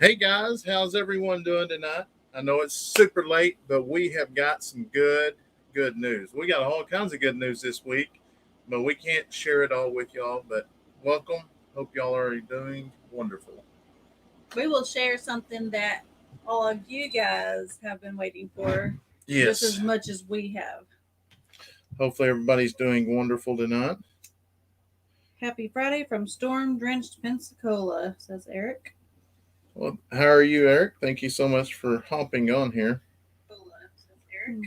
Hey guys, how's everyone doing tonight? I know it's super late, but we have got some good news. We got all kinds of good news this week, but we can't share it all with y'all. But welcome. Hope y'all are doing wonderful. We will share something that all of you guys have been waiting for just Yes. as much as we have. Hopefully everybody's doing wonderful tonight. Happy Friday from storm drenched Pensacola, says Eric. Well, how are you, Eric? Thank you so much for hopping on here.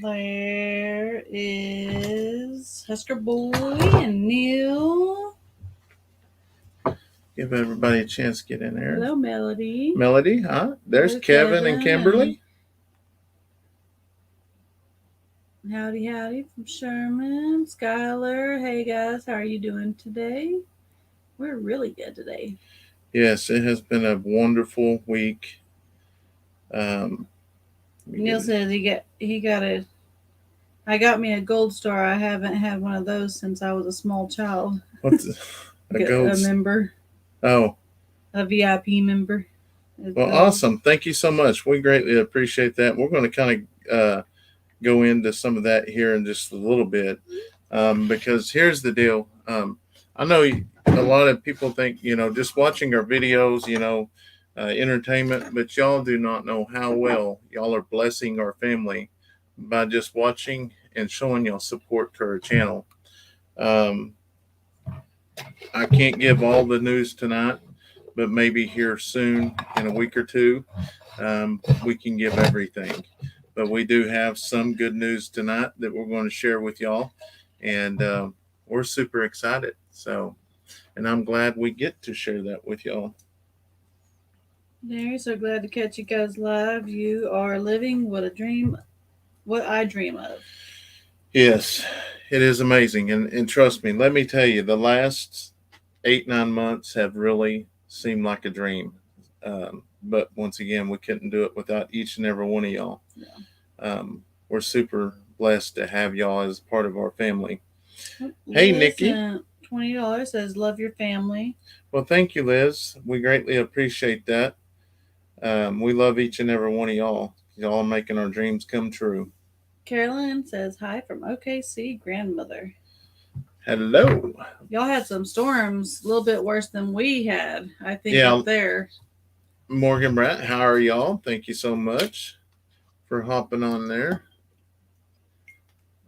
There is Husker Boy and Neil. Give everybody a chance to get in there. Hello, Melody. Melody, huh? There's Kevin and Kimberly. Howdy, howdy from Sherman. Skylar. Hey, guys. How are you doing today? We're really good today. Yes, it has been a wonderful week. Neil says he got a. I got me a gold star. I haven't had one of those since I was a small child. What's a member? Oh, a VIP member. Well, awesome! Thank you so much. We greatly appreciate that. We're going to kind of go into some of that here in just a little bit, because here's the deal. I know a lot of people think just watching our videos, entertainment, but y'all do not know how well y'all are blessing our family by just watching and showing y'all support to our channel. I can't give all the news tonight, but maybe here soon in a week or two, we can give everything. But we do have some good news tonight that we're going to share with y'all, and we're super excited. So, and I'm glad we get to share that with y'all. Very so glad to catch you guys live. You are living what I dream of. Yes, it is amazing, and trust me. Let me tell you, the last 8-9 months have really seemed like a dream. But once again, we couldn't do it without each and every one of y'all. Yeah. We're super blessed to have y'all as part of our family. Hey, Nikki. $20 says, love your family. Well, thank you, Liz. We greatly appreciate that. We love each and every one of y'all. Y'all are making our dreams come true. Carolyn says, hi from OKC, grandmother. Hello. Y'all had some storms, a little bit worse than we had, I think, up there. Morgan Bratt, how are y'all? Thank you so much for hopping on there.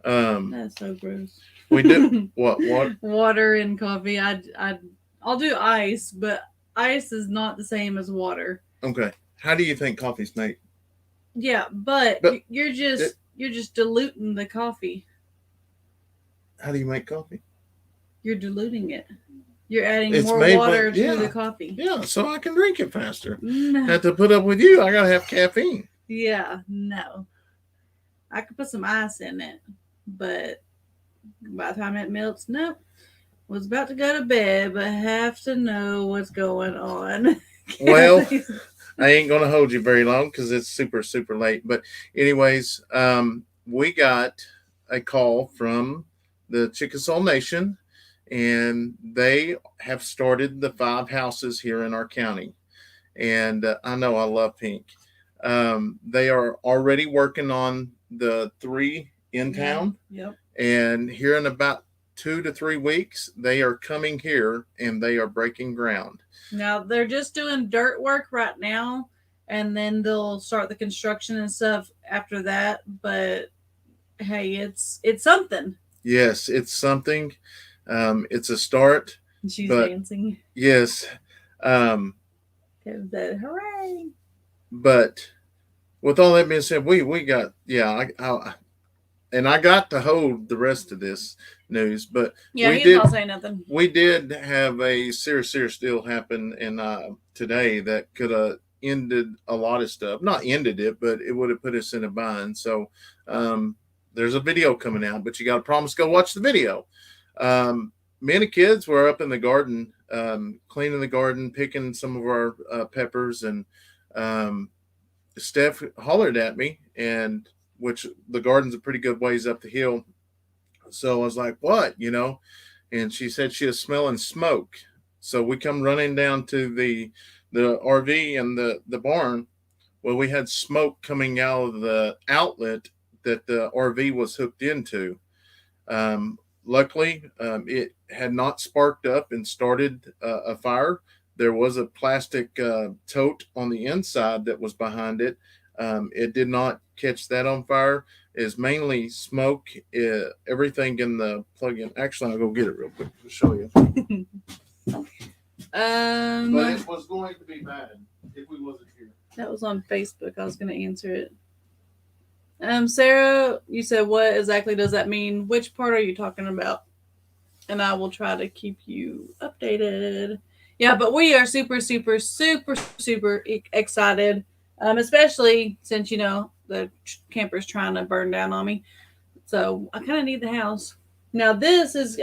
That's so gross. We do what? Water and coffee. I'll do ice, but ice is not the same as water. Okay. How do you think coffee's made? Yeah, but you're just diluting the coffee. How do you make coffee? You're diluting it. You're adding more water to the coffee. Yeah, so I can drink it faster. No. Have to put up with you. I gotta have caffeine. Yeah, no. I could put some ice in it, but by the time it melts, nope. Was about to go to bed, but have to know what's going on. Well, I ain't gonna hold you very long because it's super, super late. But anyways, we got a call from the Chickasaw Nation, and they have started the 5 houses here in our county. And I know I love pink. They are already working on the 3 in town. Yep. And here in about 2 to 3 weeks, they are coming here and they are breaking ground. Now they're just doing dirt work right now, and then they'll start the construction and stuff after that. But hey, it's something. Yes, it's something. It's a start. She's dancing. Yes. Kevin said, "Hooray!" But with all that being said, we got I got to hold the rest of this news, but he's not saying nothing. We did have a serious deal happen in today that could have ended a lot of stuff. Not ended it, but it would have put us in a bind. So there's a video coming out, but you got to promise to go watch the video. Me and the kids were up in the garden, cleaning the garden, picking some of our peppers, and Steph hollered at me, and which the garden's a pretty good ways up the hill. So I was like, what, And she said she was smelling smoke. So we come running down to the the RV and the barn. Well, we had smoke coming out of the outlet that the RV was hooked into. Luckily, it had not sparked up and started a fire. There was a plastic tote on the inside that was behind it. It did not catch that on fire. It's mainly smoke. Everything in the plug-in. Actually, I'll go get it real quick to show you. But it was going to be bad if we wasn't here. That was on Facebook. I was going to answer it. Sarah, you said what exactly does that mean? Which part are you talking about? And I will try to keep you updated. Yeah, but we are super, super, super, super excited, especially since, the camper's trying to burn down on me. So I kind of need the house. Now this is,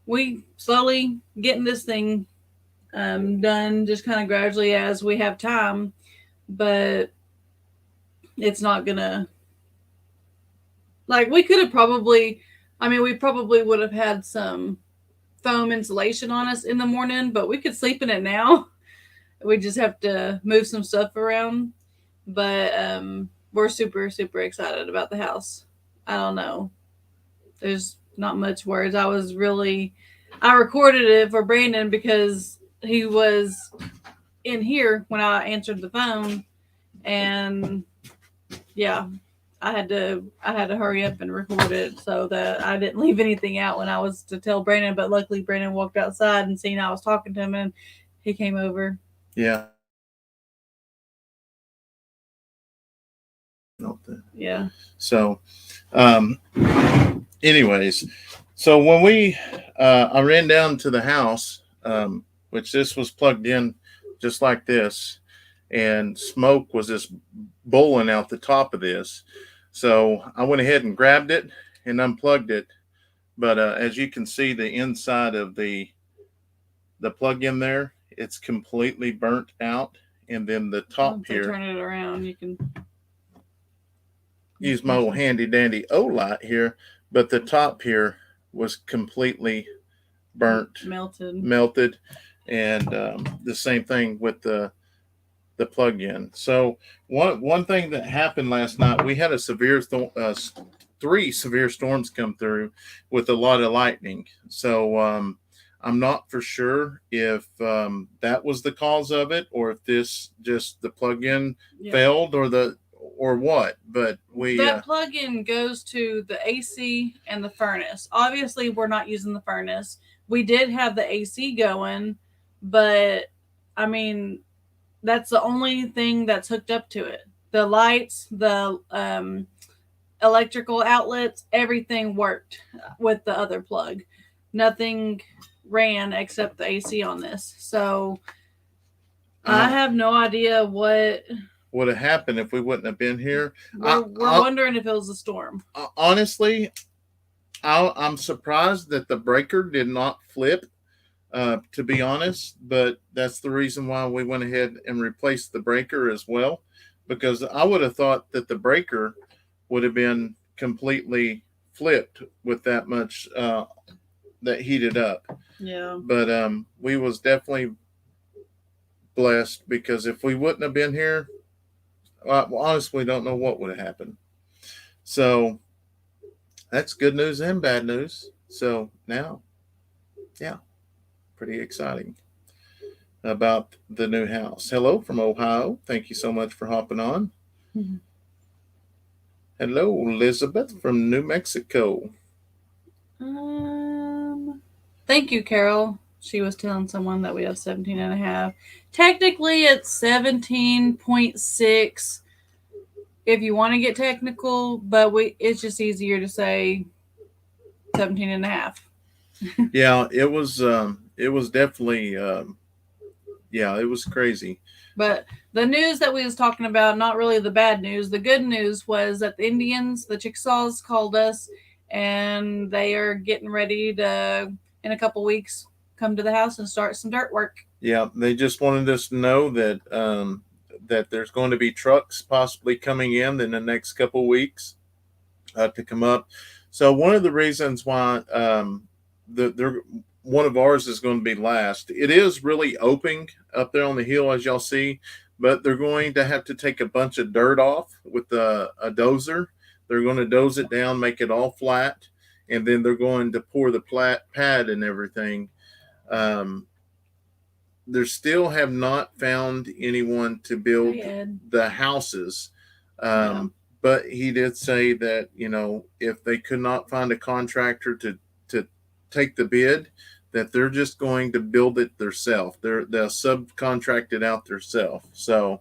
we slowly getting this thing done just kind of gradually as we have time, but it's not gonna, like, we could have probably, we probably would have had some foam insulation on us in the morning, but we could sleep in it now. We just have to move some stuff around, but we're super, super excited about the house. I don't know, there's not much words. I recorded it for Brandon because he was in here when I answered the phone, and yeah, I had to hurry up and record it so that I didn't leave anything out when I was to tell Brandon. But luckily, Brandon walked outside and seen I was talking to him, and he came over. Yeah. Yeah. So, anyways, so when I ran down to the house, which this was plugged in just like this, and smoke was just bowling out the top of this. So I went ahead and grabbed it and unplugged it. But as you can see, the inside of the plug-in there, it's completely burnt out. And then the top here, turn it around, you can use my little handy dandy Olight here, but the top here was completely burnt, melted, and the same thing with the plug-in. So one thing that happened last night, we had a severe 3 severe storms come through with a lot of lightning. So I'm not for sure if that was the cause of it, or if this just the plug-in failed, or what. But that plug-in goes to the AC and the furnace. Obviously, we're not using the furnace. We did have the AC going, but that's the only thing that's hooked up to it. The lights, the electrical outlets, everything worked with the other plug. Nothing ran except the AC on this. So I have no idea what would have happened if we wouldn't have been here. We're wondering if it was a storm. Honestly, I'm surprised that the breaker did not flip, to be honest, but that's the reason why we went ahead and replaced the breaker as well, because I would have thought that the breaker would have been completely flipped with that much that heated up. Yeah. But we was definitely blessed, because if we wouldn't have been here, honestly, don't know what would have happened. So that's good news and bad news. So now, yeah, pretty exciting about the new house. Hello from Ohio. Thank you so much for hopping on. Mm-hmm. Hello, Elizabeth from New Mexico. Thank you, Carol. She was telling someone that we have 17 and a half. Technically, it's 17.6 if you want to get technical, but it's just easier to say 17 and a half. Yeah, it was definitely, it was crazy. But the news that we was talking about, not really the bad news. The good news was that the Indians, the Chickasaws, called us, and they are getting ready to, in a couple weeks, come to the house and start some dirt work. Yeah, they just wanted us to know that that there's going to be trucks possibly coming in the next couple weeks to come up. So one of the reasons why one of ours is going to be last. It is really open up there on the hill, as y'all see, but they're going to have to take a bunch of dirt off with a dozer. They're going to doze it down, make it all flat, and then they're going to pour the pad and everything. Um, they still have not found anyone to build the houses. But he did say that, if they could not find a contractor to take the bid, that they're just going to build it themselves. They'll subcontract it out themselves. So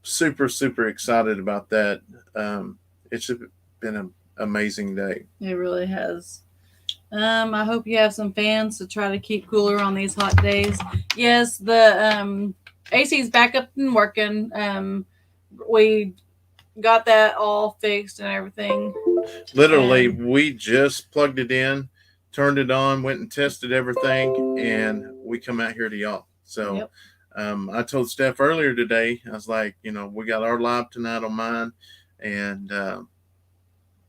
super, super excited about that. It's been an amazing day. It really has. I hope you have some fans to try to keep cooler on these hot days. Yes, the AC is back up and working. We got that all fixed and everything. Literally, we just plugged it in, turned it on, went and tested everything, and we come out here to y'all. So I told Steph earlier today, I was like, we got our live tonight on mine, and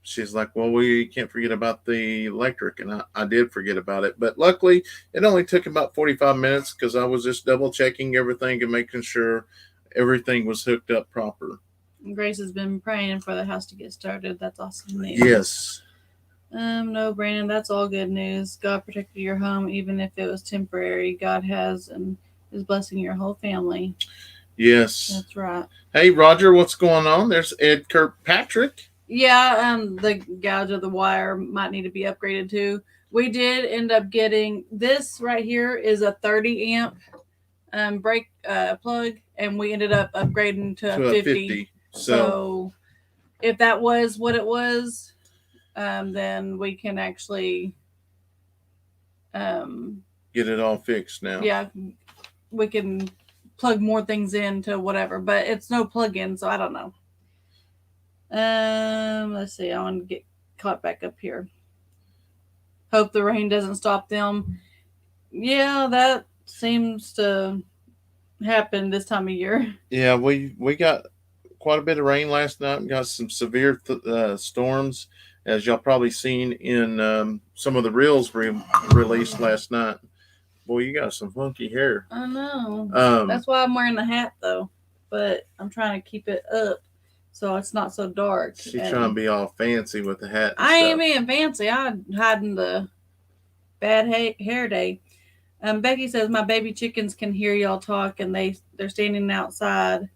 she's like, well, we can't forget about the electric. And I did forget about it. But luckily, it only took about 45 minutes because I was just double checking everything and making sure everything was hooked up proper. Grace has been praying for the house to get started. That's awesome news. Yes. No, Brandon, that's all good news. God protected your home, even if it was temporary. God has and is blessing your whole family. Yes. That's right. Hey, Roger, what's going on? There's Ed Kirkpatrick. Yeah, the gouge of the wire might need to be upgraded too. We did end up getting this right here is a 30 amp break plug, and we ended up upgrading to a 50. So if that was what it was, then we can actually get it all fixed now. Yeah, we can plug more things into whatever, but it's no plug-in, so I don't know. Let's see. I want to get caught back up here. Hope the rain doesn't stop them. Yeah, that seems to happen this time of year. Yeah, we got quite a bit of rain last night. We got some severe storms, as y'all probably seen in some of the reels released last night. Boy, you got some funky hair. I know. That's why I'm wearing the hat, though. But I'm trying to keep it up so it's not so dark. She's trying to be all fancy with the hat. I ain't being fancy. I'm hiding the bad hair day. Becky says my baby chickens can hear y'all talk, and they're standing outside.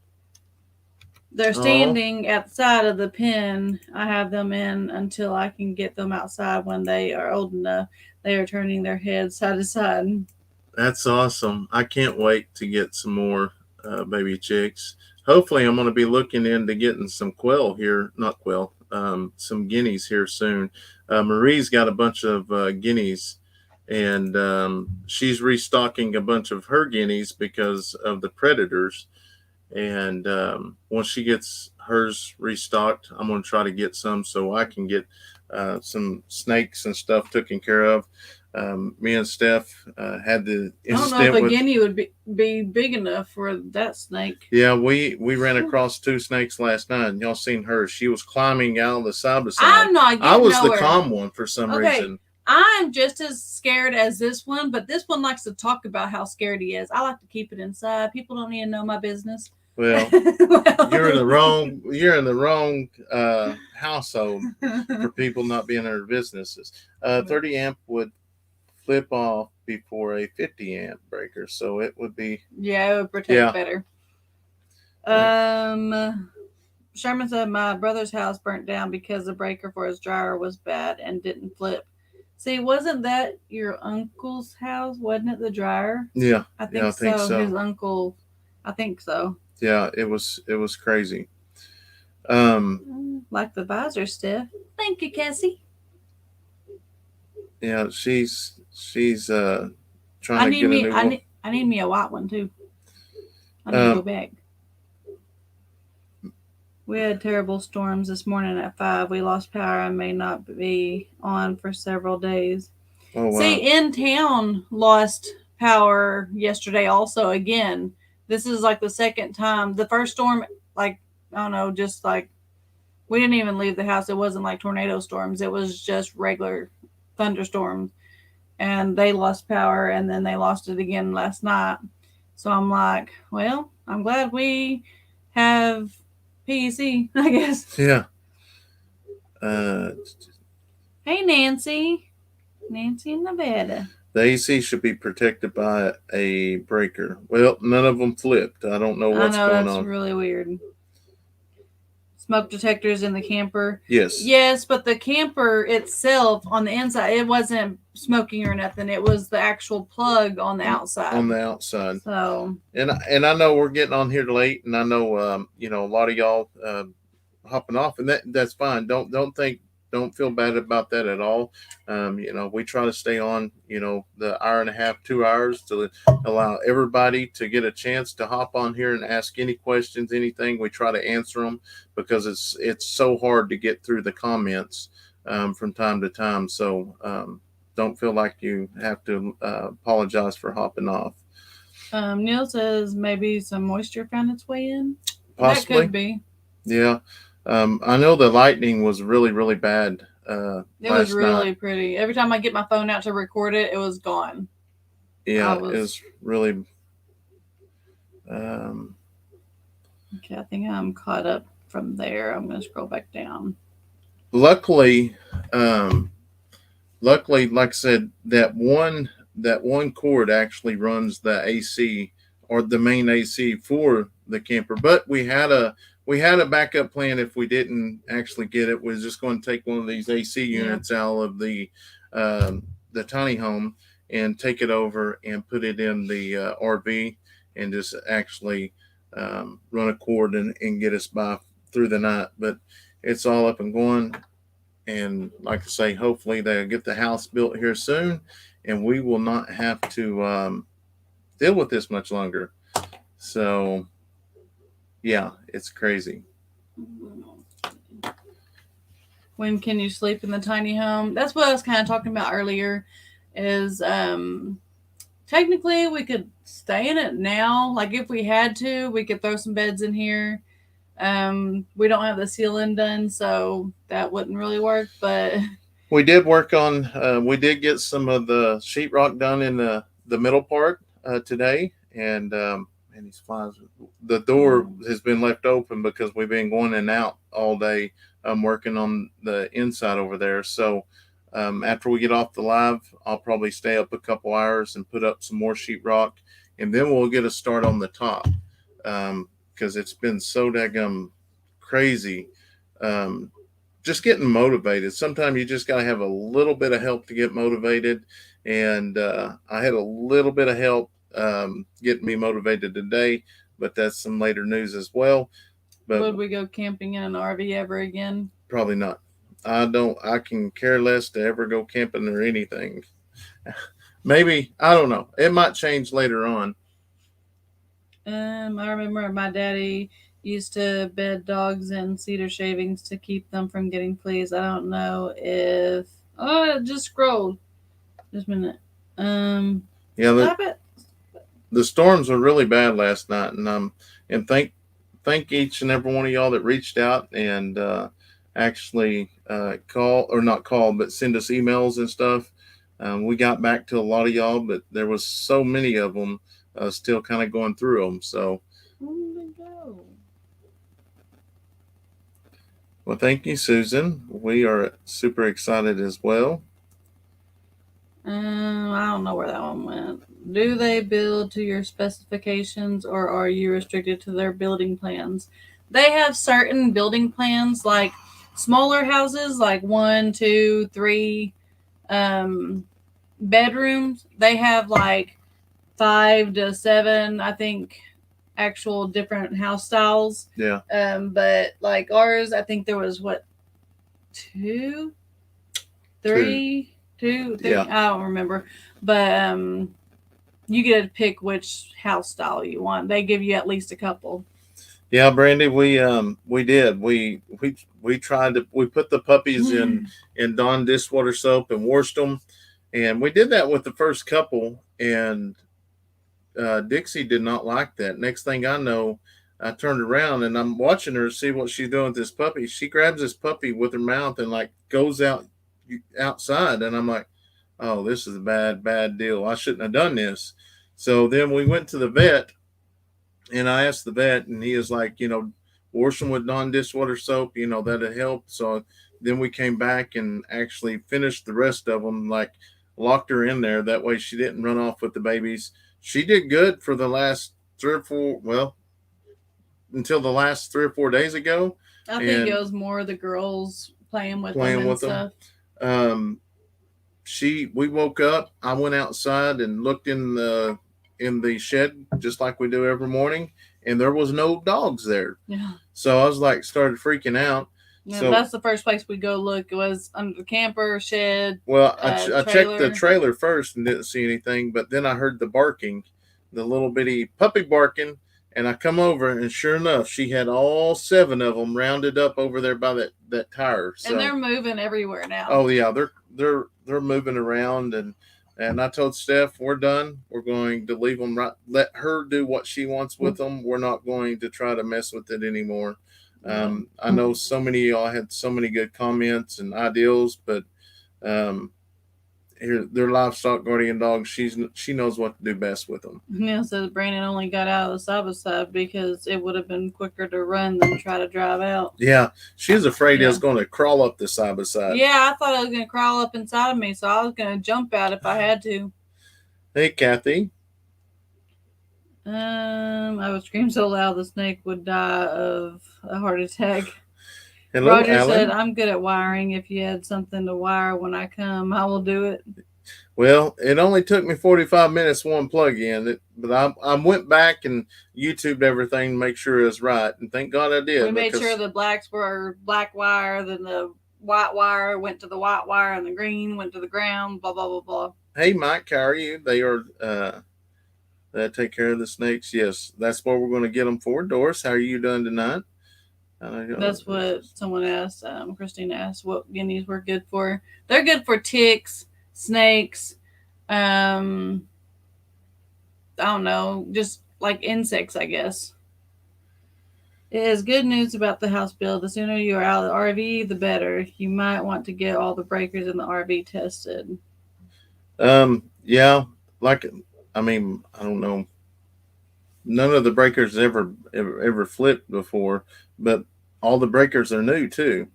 They're standing at the side of the pen. I have them in until I can get them outside. When they are old enough, they are turning their heads side to side. That's awesome. I can't wait to get some more baby chicks. Hopefully, I'm going to be looking into getting some some guineas here soon. Marie's got a bunch of guineas, and she's restocking a bunch of her guineas because of the predators. And once she gets hers restocked, I'm going to try to get some so I can get some snakes and stuff taken care of. Me and Steph had the incident. I don't know if a guinea would be big enough for that snake. Yeah, we ran across 2 snakes last night, and y'all seen her. She was climbing out of the side by side. I'm not getting I was nowhere. The calm one for some reason. I'm just as scared as this one, but this one likes to talk about how scared he is. I like to keep it inside. People don't need to know my business. Well, you're in the wrong household for people not being in their businesses. 30 amp would flip off before a 50 amp breaker, so it would be it would protect better. Sherman said my brother's house burnt down because the breaker for his dryer was bad and didn't flip. See, wasn't that your uncle's house? Wasn't it the dryer? Yeah, I think so. His uncle, I think so. Yeah, it was crazy. Like the visor stuff. Thank you, Cassie. Yeah, she's trying to get a new one. I need me a white one too. I need to go back. We had terrible storms this morning at 5. We lost power and may not be on for several days. Oh, wow. See, in town lost power yesterday also again. This is like the second time. The first storm, like, I don't know, just like, we didn't even leave the house. It wasn't like tornado storms. It was just regular thunderstorms. and they lost power, and then they lost it again last night. So I'm like, well, I'm glad we have PEC, I guess. Yeah. Uh, Hey, Nancy. Nancy in Nevada. the AC should be protected by a breaker. Well, none of them flipped. I don't know I what's know going that's on. really weird. Smoke detectors in the camper. Yes. Yes, but the camper itself on the inside, it wasn't smoking or nothing. It was the actual plug on the outside. On the outside. So, and I know we're getting on here late, and I know a lot of y'all hopping off, and that's fine. Don't feel bad about that at all. We try to stay on, the hour and a half, 2 hours to allow everybody to get a chance to hop on here and ask any questions, anything. We try to answer them because it's so hard to get through the comments from time to time. So don't feel like you have to apologize for hopping off. Neil says maybe some moisture found its way in. Possibly. That could be. Yeah. I know the lightning was really, really bad. It was really night. pretty. Every time I get my phone out to record it, it was gone. Yeah, it was really. Okay, I think I'm caught up from there. I'm going to scroll back down. Luckily, like I said, that one cord actually runs the AC or the main AC for the camper. But we had a backup plan if we didn't actually get it. We was just going to take one of these AC units out of the tiny home and take it over and put it in the RV and just actually run a cord and get us by through the night. But it's all up and going. And like I say, hopefully they'll get the house built here soon, and we will not have to deal with this much longer. So, yeah, it's crazy. When can you sleep in the tiny home? That's what I was kind of talking about earlier. Is technically we could stay in it now. Like if we had to, we could throw some beds in here. We don't have the ceiling done, so that wouldn't really work. But we did work on. We did get some of the sheetrock done in the middle part today, and these flies. The door has been left open because we've been going in and out all day. Working on the inside over there. So after we get off the live, I'll probably stay up a couple hours and put up some more sheetrock, and then we'll get a start on the top. Because it's been so daggum crazy. Just getting motivated. Sometimes you just got to have a little bit of help to get motivated. And I had a little bit of help getting me motivated today, but that's some later news as well. But would we go camping in an RV ever again? Probably not. I can care less to ever go camping or anything. Maybe, I don't know. It might change later on. I remember my daddy used to bed dogs in cedar shavings to keep them from getting fleas. I don't know if it just scrolled. Just a minute. Yeah, the storms were really bad last night, and thank each and every one of y'all that reached out and actually call or not call, but send us emails and stuff. We got back to a lot of y'all, but there was so many of them. Still kind of going through them. So, well, thank you, Susan. We are super excited as well. I don't know where that one went. Do they build to your specifications, or are you restricted to their building plans? They have certain building plans, like smaller houses, like 1, 2, 3 bedrooms. They have like 5 to 7, I think, actual different house styles. Yeah. But like ours, I think there was 2, 3, 2, 3. Yeah. I don't remember. But you get to pick which house style you want. They give you at least a couple. Yeah, Brandy, we did. We tried to. We put the puppies in Dawn dishwater soap and washed them, and we did that with the first couple. And Dixie did not like that. Next thing I know, I turned around and I'm watching her see what she's doing with this puppy. She grabs this puppy with her mouth and like goes outside, and I'm like, oh, this is a bad deal. I shouldn't have done this. So then we went to the vet, and I asked the vet, and he was like, wash them with non-dishwater soap, that'd help. So then we came back and actually finished the rest of them, like locked her in there. That way she didn't run off with the babies. She did good for the last 3 or 4, well, until the last 3 or 4 days ago. I think it And was more the girls playing with them playing and with them. stuff. Um, we woke up. I went outside and looked in the shed just like we do every morning, and there was no dogs there. Yeah. So I was like, started freaking out. Yeah, So that's the first place we go look. It was under the camper shed. well, I checked the Trailer. trailer first and didn't see anything, but then I heard the barking, the little bitty puppy barking, and I come over, and sure enough, she had all 7 of them rounded up over there by that tire. So, And they're moving everywhere now. oh yeah, they're moving around, and I told Steph, we're done. We're going to leave them right. Let her do what she wants with them. We're not going to try to mess with it anymore. I know so many of y'all had so many good comments and ideals, but here their livestock guardian dog. She knows what to do best with them. Neil says Brandon only got out of the side because it would have been quicker to run than try to drive out. Yeah, she was afraid it was going to crawl up the side by side. Yeah, I thought it was going to crawl up inside of me, so I was going to jump out if I had to. Hey, Kathy. I would scream so loud the snake would die of a heart attack. Hello, Roger Alan. said, I'm good at wiring. If you had something to wire when I come, I will do it. Well, it only took me 45 minutes one plug in, but I went back and YouTubed everything to make sure it was right, and thank God I did. We made sure the blacks were black wire, then the white wire went to the white wire, and the green went to the ground, blah, blah, blah, blah. Hey, Mike, how are you? They are, they take care of the snakes. Yes, that's what we're going to get them for. Doris, how are you doing tonight? That's what someone asked. Christine asked what guineas were good for. They're good for ticks, snakes, I don't know, just like insects, I guess. It is good news about the house build. The sooner you are out of the RV, the better. You might want to get all the breakers in the RV tested. Yeah, like, I don't know. None of the breakers ever flipped before, but all the breakers are new too.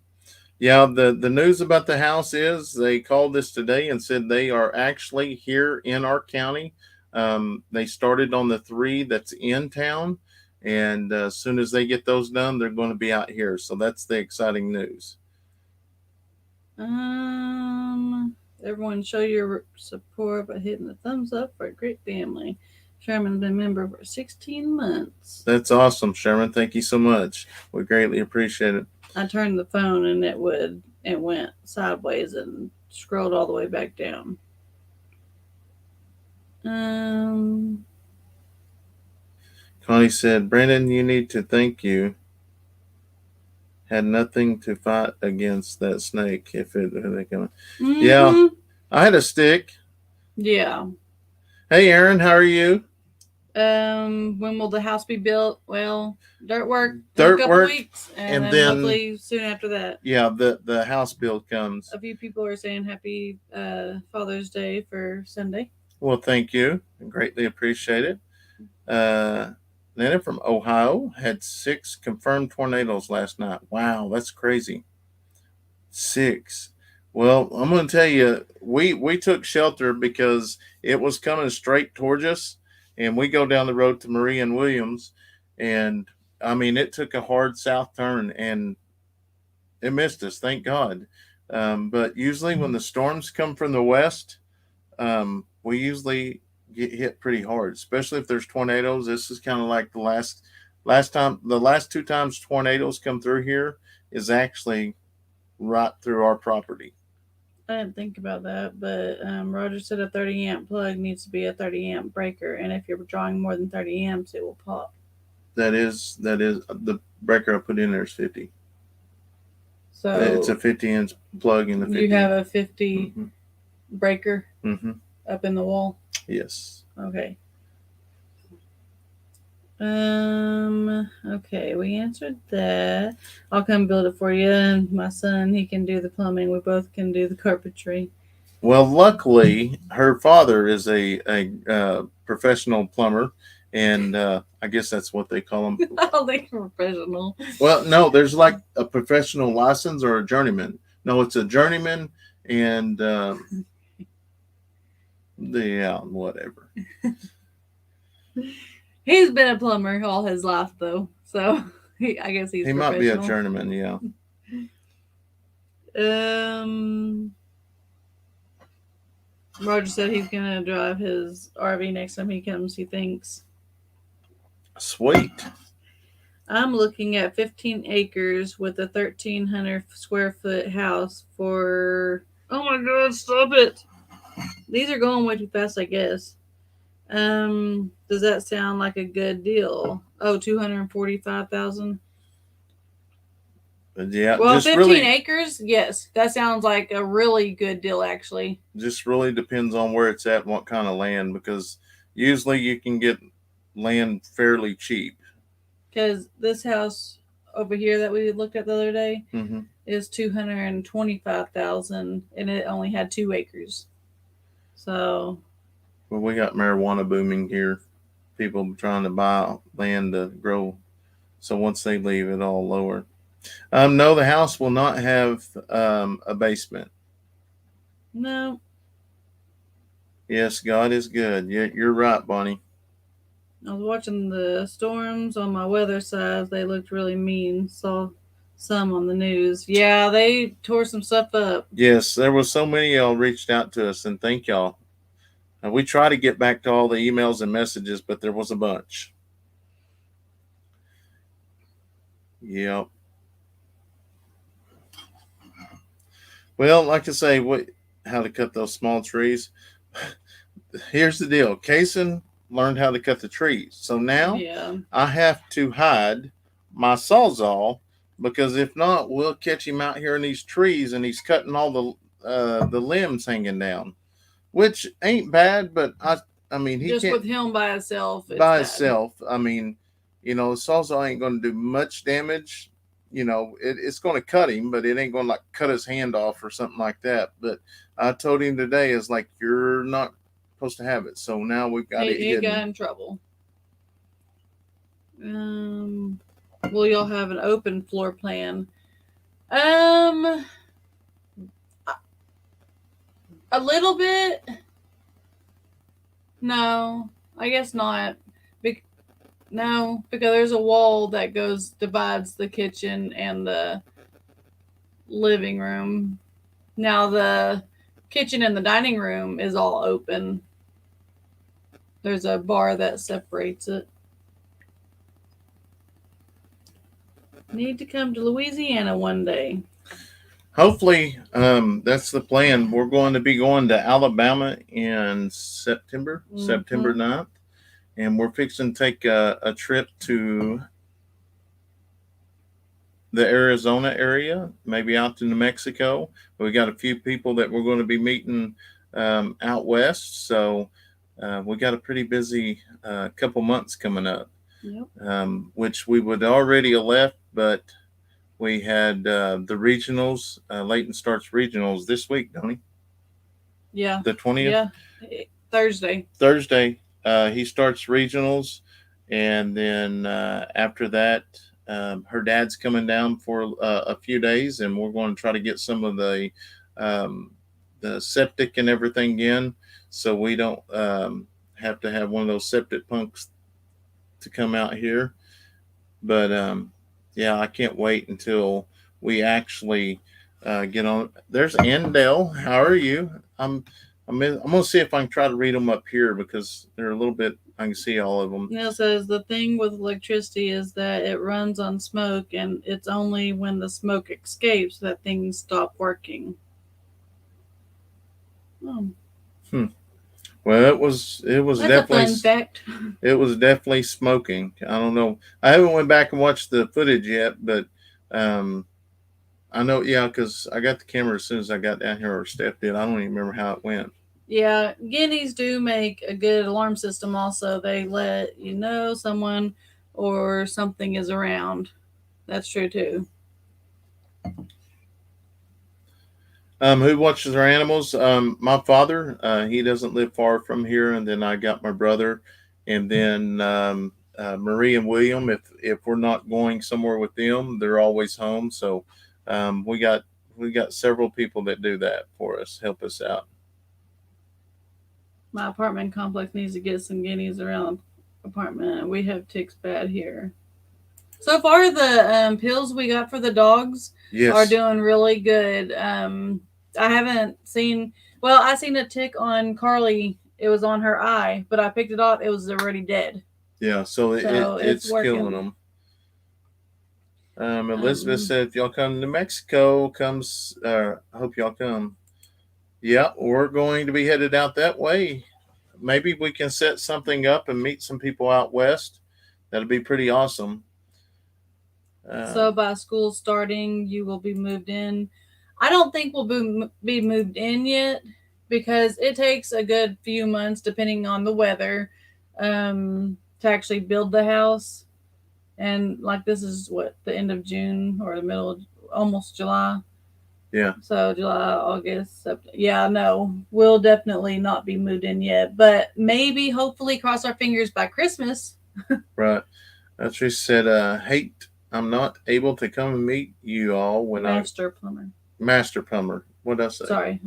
Yeah, the news about the house is they called us today and said they are actually here in our county. They started on the 3 that's in town, and as soon as they get those done, they're going to be out here. So that's the exciting news. Everyone show your support by hitting the thumbs up for a great family. Sherman's been a member for 16 months. That's awesome, Sherman. Thank you so much. We greatly appreciate it. I turned the phone and it went sideways and scrolled all the way back down. Connie said, Brandon, you need to thank you. Had nothing to fight against that snake. Yeah, I had a stick. Yeah. Hey, Aaron, how are you? When will the house be built? Well, dirt work. Dirt work, weeks, and then hopefully soon after that. Yeah, the house build comes. A few people are saying happy Father's Day for Sunday. Well, thank you. I greatly appreciate it. Nana from Ohio had 6 confirmed tornadoes last night. Wow, that's crazy. 6. Well, I'm going to tell you, we took shelter because it was coming straight towards us, and we go down the road to Marie and Williams, and it took a hard south turn, and it missed us, thank God. But usually when the storms come from the west, we usually get hit pretty hard, especially if there's tornadoes. This is kind of like the last 2 times tornadoes come through here is actually right through our property. I didn't think about that, but Roger said a 30 amp plug needs to be a 30 amp breaker, and if you're drawing more than 30 amps, it will pop. That is the breaker I put in there is 50. So it's a 50-inch plug in the 50. You have a 50 breaker up in the wall? Yes. Okay. Okay, we answered that. I'll come build it for you. And my son, he can do the plumbing. We both can do the carpentry. Well, luckily, her father is a professional plumber, and I guess that's what they call them. I don't think professional. Well, no, there's like a professional license or a journeyman. No, it's a journeyman, and yeah, whatever. He's been a plumber all his life, though, so I guess he's He might be a professional. journeyman. Yeah. Um, Roger said he's gonna drive his RV next time he comes. He thinks. Sweet. I'm looking at 15 acres with a 1,300 square foot house for. Oh my god! Stop it! These are going way too fast, I guess. Does that sound like a good deal? Oh, 245,000. Yeah, Well, 15 acres, yes, that sounds like a really good deal, actually. just really depends on where it's at and what kind of land, because usually you can get land fairly cheap. Because this house over here that we looked at the other day Mm-hmm. is 225,000, and it only had 2 acres. So Well, we got marijuana booming here. People trying to buy land to grow. So once they leave, it all lower. No, the house will not have a basement. no, Yes, God is good. You're right, Bonnie. I was watching the storms on my weather side. They looked really mean. Saw some on the news. Yeah, they tore some stuff up. Yes, there was so many of y'all reached out to us, and thank y'all. We try to get back to all the emails and messages, but there was a bunch. Yep. Well, like I say, how to cut those small trees. Here's the deal. Kayson learned how to cut the trees. So now Yeah. I have to hide my sawzall, because if not, we'll catch him out here in these trees and he's cutting all the limbs hanging down, which ain't bad, but I mean he Just can't with him by himself, it's by bad. itself. I mean, the sawzall ain't going to do much damage. It's going to cut him, but it ain't going to like cut his hand off or something like that. But I told him today is like, you're not supposed to have it. So now we've got it He hidden. got in trouble. Will y'all have an open floor plan? A little bit. No, I guess not. No, because there's a wall that divides the kitchen and the living room. Now the kitchen and the dining room is all open. There's a bar that separates it. Need to come to Louisiana one day. Hopefully, that's the plan. We're going to be going to Alabama in September, September 9th. And we're fixing to take a trip to the Arizona area, maybe out to New Mexico. We got a few people that we're going to be meeting out west. So we got a pretty busy couple months coming up. Yep. Which we would already have left, but we had the regionals. Leighton starts regionals this week, don't he? Yeah. The 20th? Yeah. Thursday. He starts regionals. And then after that, her dad's coming down for a few days, and we're going to try to get some of the septic and everything in, so we don't have to have one of those septic punks to come out here. But yeah, I can't wait until we actually get on. There's Andell. How are you? I'm gonna see if I can try to read them up here, because they're a little bit. I can see all of them. It says the thing with electricity is that it runs on smoke, and it's only when the smoke escapes that things stop working. Oh. Well, it was That's definitely a fun fact. It was definitely smoking. I don't know. I haven't went back and watched the footage yet, but I know, yeah, because I got the camera as soon as I got down here, or Steph did. I don't even remember how it went. Yeah, guineas do make a good alarm system. Also, they let you know someone or something is around. That's true too. Who watches our animals? My father. He doesn't live far from here, and then I got my brother, and then Marie and William. If we're not going somewhere with them, they're always home. So we got several people that do that for us, help us out. My apartment complex needs to get some guineas around apartment. We have ticks bad here. So far, the pills we got for the dogs are Yes. doing really good. I haven't seen. Well, I seen a tick on Carly. It was on her eye, but I picked it up. It was already dead. Yeah. So So it's it's killing working. them. Elizabeth Um, said, if y'all come to Mexico, comes. I hope y'all come. Yeah, we're going to be headed out that way. Maybe we can set something up and meet some people out west. That'd be pretty awesome. so Um, by school starting, you will be moved in. I don't think we'll be moved in yet because it takes a good few months, depending on the weather, to actually build the house. And like this is what the end of June or the middle of almost July. yeah, So July, August, September. Yeah, no, we'll definitely not be moved in yet, but maybe, hopefully, cross our fingers by Christmas. right. That's what she said. Hate I'm not able to come and meet you all when I Master plumber. master plumber. What did I say? Sorry,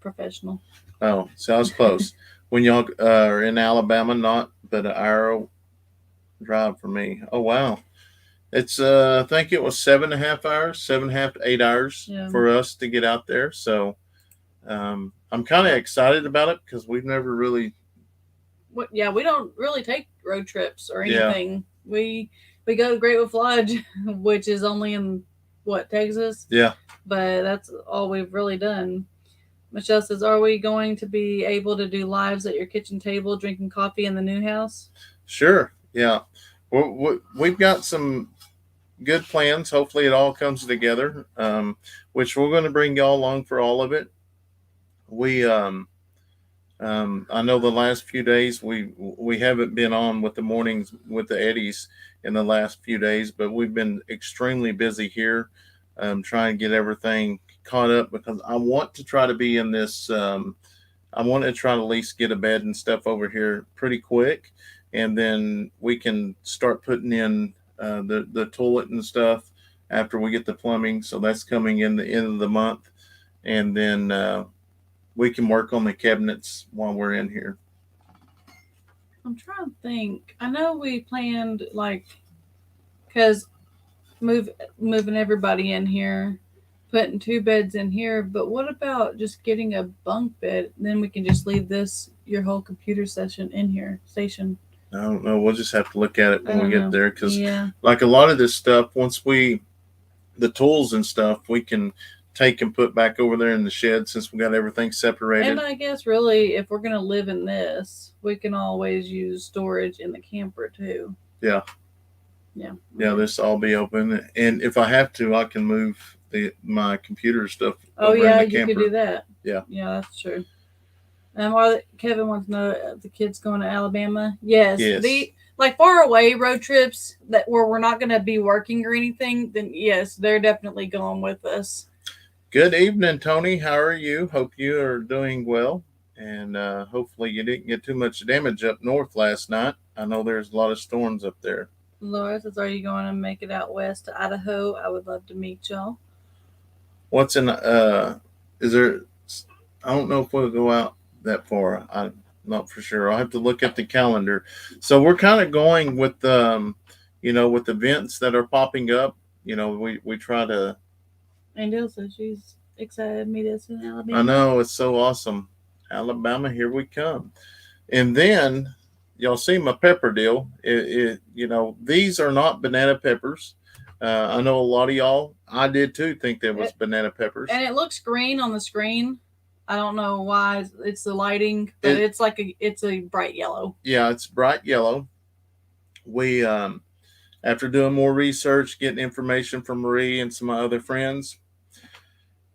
professional. Oh, so I was close. When y'all are in Alabama, not but an hour drive for me. Oh wow. It's I think it was 7.5 hours, 7.5 to 8 hours Yeah. for us to get out there. So I'm kind of excited about it because we've never really, Yeah, we don't really take road trips or yeah, anything. We go to Great Wolf Lodge, which is only in what, Texas, yeah, but that's all we've really done. Michelle says, "Are we going to be able to do lives at your kitchen table, drinking coffee in the new house?" sure, yeah. We've got some good plans. Hopefully, it all comes together. Which we're going to bring y'all along for all of it. We I know the last few days we haven't been on with the mornings with the Eddies in the last few days, but we've been extremely busy here, trying to get everything caught up because I want to try to be in this. I want to try to at least get a bed and stuff over here pretty quick, and then we can start putting in the toilet and stuff after we get the plumbing. So that's coming in the end of the month, and then we can work on the cabinets while we're in here. I'm trying to think. I know we planned like because move moving everybody in here, putting two beds in here. But what about just getting a bunk bed? Then we can just leave this your whole computer session in here station. I don't know. We'll just have to look at it I when we don't get know. there because, Yeah. like a lot of this stuff, once the tools and stuff, we can take and put back over there in the shed since we got everything And separated. I guess really, if we're gonna live in this, we can always use storage in the camper too. Yeah, Yeah. yeah. Okay. This all be open, and if I have to, I can move my computer stuff Oh over in yeah, the you could do camper. that. Yeah, Yeah, that's true. Kevin wants to know the kids going to Alabama. Yes, yes. the like far away road trips that where we're not going to be working or anything. Then yes, they're definitely going with us. Good evening, Tony. How are you? Hope you are doing well, and hopefully you didn't get too much damage up north last night. I know there's a lot of storms up there. Laura says, "Are you going to make it out west to Idaho? I would love to meet y'all." What's in is there I don't know if we'll go out that far. I'm not for sure. I'll have to look at the calendar. So we're kind of going with with events that are popping up. We try to. And Dill says she's excited to meet us in I Alabama. know it's so awesome. Alabama, here we come. And then y'all see my pepper deal. These are not banana peppers. I know a lot of y'all. I did too think that was banana peppers. And it looks green on the screen. I don't know why it's the lighting, but It it's a bright yellow. Yeah, it's bright yellow. We after doing more research, getting information from Marie and some of my other friends,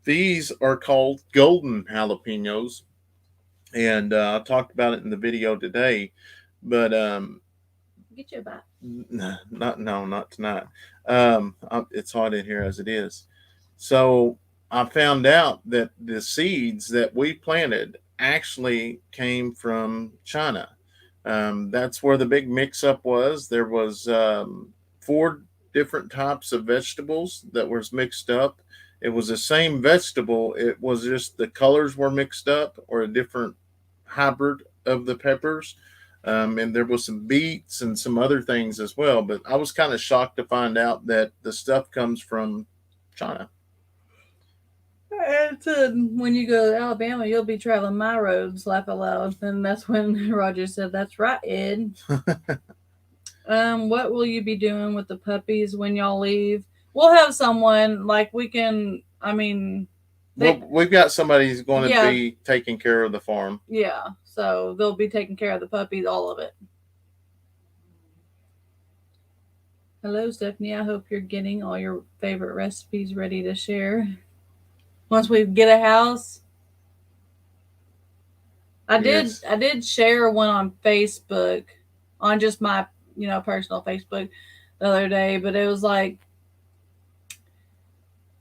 these are called golden jalapenos, and I talked about it in the video today. But Get you a bite. not no, not tonight. It's hot in here as it is. So I found out that the seeds that we planted actually came from China. That's where the big mix up was. There was four different types of vegetables that was mixed up. It was the same vegetable. It was just the colors were mixed up or a different hybrid of the peppers. And there was some beets and some other things as well. But I was kind of shocked to find out that the stuff comes from China. And when you go to Alabama, you'll be traveling my roads, laugh aloud. And that's when Roger said, "That's right, Ed." What will you be doing with the puppies when y'all leave? We'll have someone like we can. I mean, Well, we've got somebody who's going to Yeah. be taking care of the farm. Yeah, so they'll be taking care of the puppies, all of it. Hello, Stephanie. I hope you're getting all your favorite recipes ready to share. Once we get a house, Yes. I did share one on Facebook, on just my personal Facebook the other day, but it was like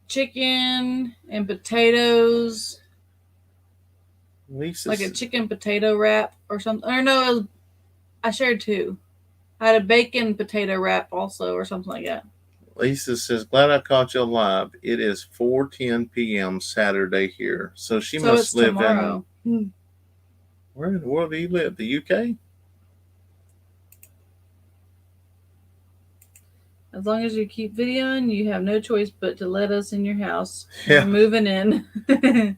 chicken and potatoes, Lisa's, like a chicken potato wrap or something. Or no, I shared two. I had a bacon potato wrap also, or something like that. Lisa says, "Glad I caught you live. It is 4:10 p.m. Saturday here, so she So must it's live tomorrow. in where in the world do you live? The UK? As long as you keep videoing, you have no choice but to let us in your house. Yeah. We're moving in.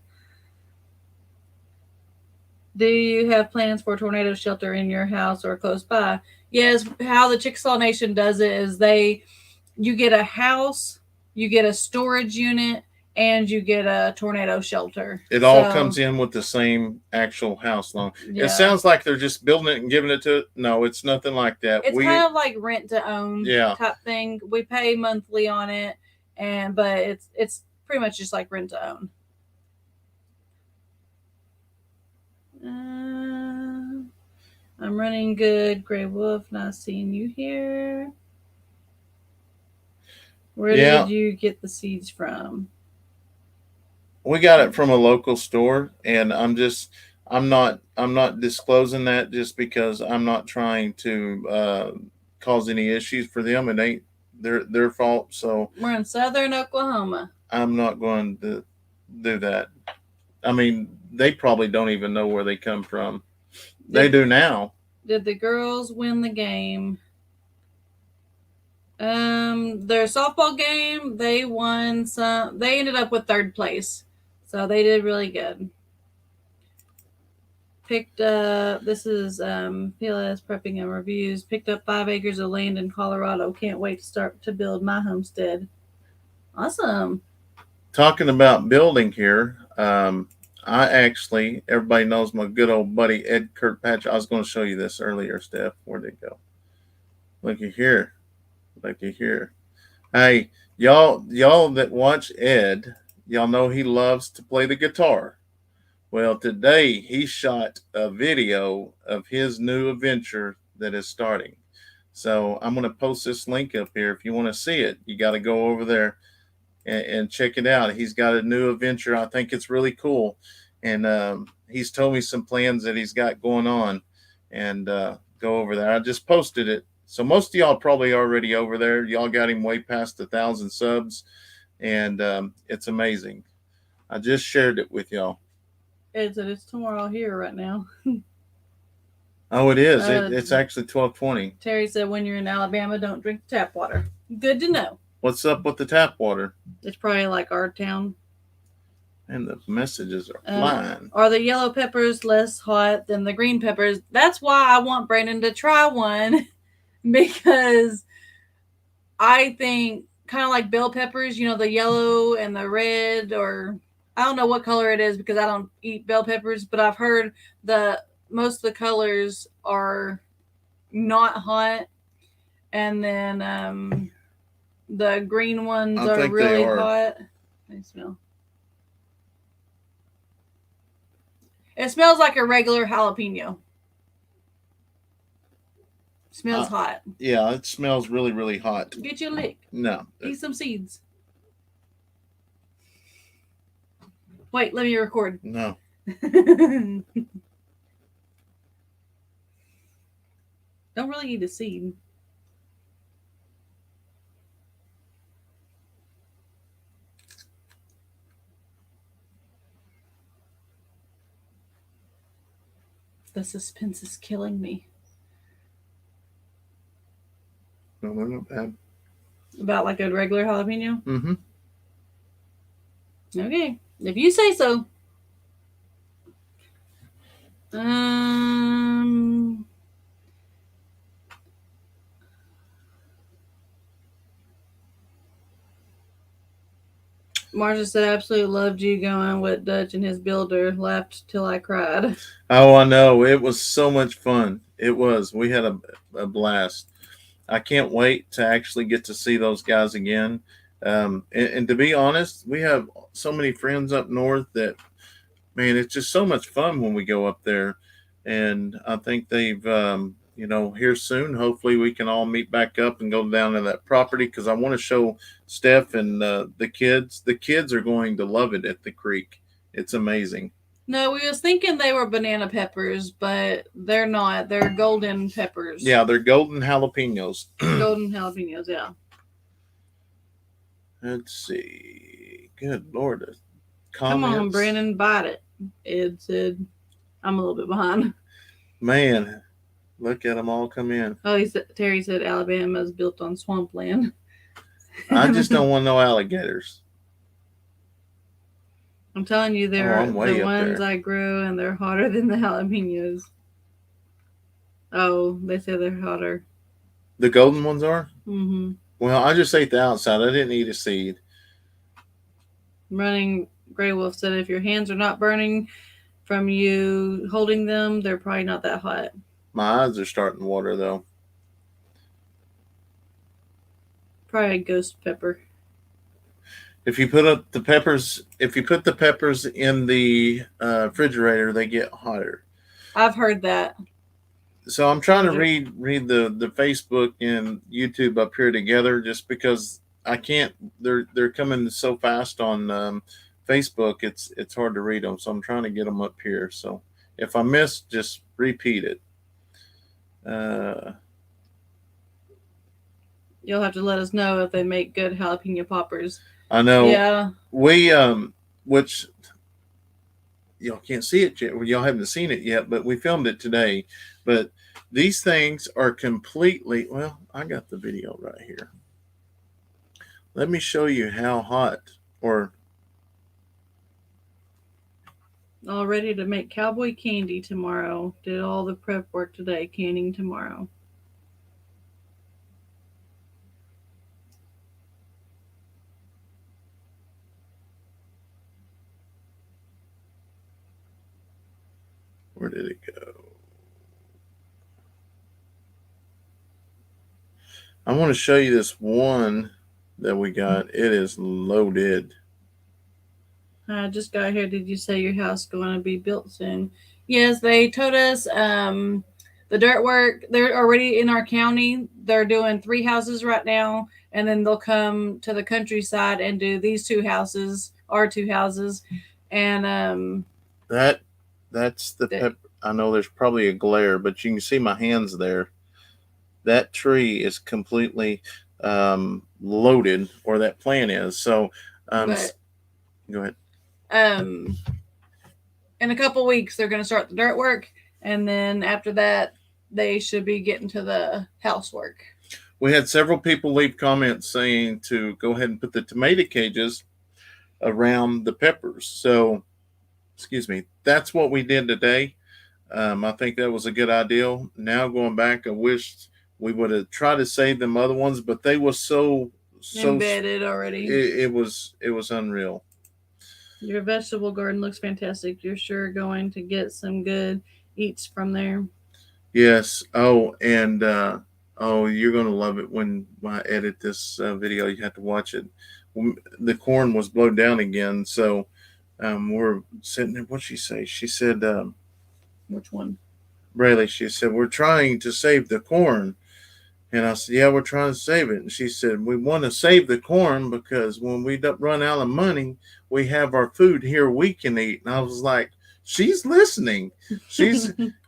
Do you have plans for a tornado shelter in your house or close by? Yes, how the Chickasaw Nation does it is you get a house, you get a storage unit, and you get a tornado shelter. It all comes in with the same actual house loan. Yeah. It sounds like they're just building it and giving it to it. No, it's nothing like that. It's kind of like rent to own type thing. We pay monthly on it, but it's pretty much just like rent to own. I'm running good. Gray Wolf, not seeing you here. Where did you get the seeds from? We got it from a local store, and I'm not disclosing that just because I'm not trying to cause any issues for them. It ain't their fault. So we're in southern Oklahoma. I'm not going to do that. I mean, they probably don't even know where they come from. They do now. Did the girls win the game? Their softball game, they won some. They ended up with third place, so they did really good. Picked up. This is PLS prepping and reviews. Picked up 5 acres of land in Colorado. Can't wait to start to build my homestead. Awesome. Talking about building here, I actually, everybody knows my good old buddy Ed Kirkpatrick. I was going to show you this earlier, Steph. Where'd it go? Looky here. Looky here. Hey, y'all that watch Ed, y'all know he loves to play the guitar. Well, today he shot a video of his new adventure that is starting. So I'm going to post this link up here. If you want to see it, you got to go over there and check it out. He's got a new adventure. I think it's really cool. And he's told me some plans that he's got going on. And go over there. I just posted it. So most of y'all probably already over there. Y'all got him way past 1,000 subs. And it's amazing. I just shared it with y'all. It's tomorrow here right now. Oh, it is. It's actually 12:20. Terry said when you're in Alabama, don't drink tap water. Good to know. What's up with the tap water? It's probably like our town. And the messages are flying. Are the yellow peppers less hot than the green peppers? That's why I want Brandon to try one, because I think kind of like bell peppers, the yellow and the red, or I don't know what color it is because I don't eat bell peppers, but I've heard most of the colors are not hot, and then the green ones are really hot. I smell. It smells like a regular jalapeno. Smells hot. Yeah, it smells really, really hot. Get you a lick. No. Eat some seeds. Wait, let me record. No. Don't really eat a seed. The suspense is killing me. No, they're not bad. About like a regular jalapeno? Mm-hmm. Okay. If you say so. Marsha said, absolutely loved you going with Dutch and his builder. Laughed till I cried. Oh, I know. It was so much fun. It was. We had a blast. I can't wait to actually get to see those guys again. And to be honest, we have so many friends up north that, man, it's just so much fun when we go up there. And I think they've, here soon, hopefully we can all meet back up and go down to that property because I want to show Steph and the kids. The kids are going to love it at the creek. It's amazing. No, we was thinking they were banana peppers, but they're not. They're golden peppers. Yeah, they're golden jalapenos. Golden jalapenos, yeah. Let's see. Good Lord. Come on, Brandon, bite it. Ed said, I'm a little bit behind. Man, look at them all come in. Oh, Terry said Alabama is built on swampland. I just don't want no alligators. I'm telling you, they're the ones I grew, and they're hotter than the jalapenos. Oh, they say they're hotter. The golden ones are? Mm-hmm. Well, I just ate the outside. I didn't eat a seed. Running Grey Wolf said, if your hands are not burning from you holding them, they're probably not that hot. My eyes are starting to water, though. Probably ghost pepper. If you put the peppers in the refrigerator, they get hotter. I've heard that. So I'm trying to read the Facebook and YouTube up here together, just because I can't. They're coming so fast on Facebook. It's hard to read them. So I'm trying to get them up here. So if I miss, just repeat it. You'll have to let us know if they make good jalapeno poppers. I know. Yeah. We which y'all can't see it yet. Y'all haven't seen it yet, but we filmed it today. But these things are completely. Well, I got the video right here. Let me show you how hot. Or all ready to make cowboy candy tomorrow. Did all the prep work today. Canning tomorrow. where did it go? I want to show you this one that we got. It is loaded. I just got here. Did you say your house going to be built soon? Yes, they told us the dirt work. They're already in our county. They're doing 3 houses right now, and then they'll come to the countryside and do these 2 houses, our 2 houses, and that's the pepper. I know there's probably a glare, but you can see my hands there. That tree is completely loaded, or that plant is. So, go ahead. In a couple weeks, they're going to start the dirt work, and then after that, they should be getting to the housework. We had several people leave comments saying to go ahead and put the tomato cages around the peppers. So, excuse me, that's what we did today. I think that was a good idea. Now going back, I wished we would have tried to save them other ones, but they were so embedded already. It was unreal. Your vegetable garden looks fantastic. You're sure going to get some good eats from there. Yes. Oh, and you're going to love it when I edit this video. You have to watch it. The corn was blown down again, so we're sitting there. What'd she say? She said, which one? Braylee. She said, we're trying to save the corn. And I said, yeah, we're trying to save it. And she said, we want to save the corn because when we run out of money, we have our food here we can eat. And I was like, she's listening.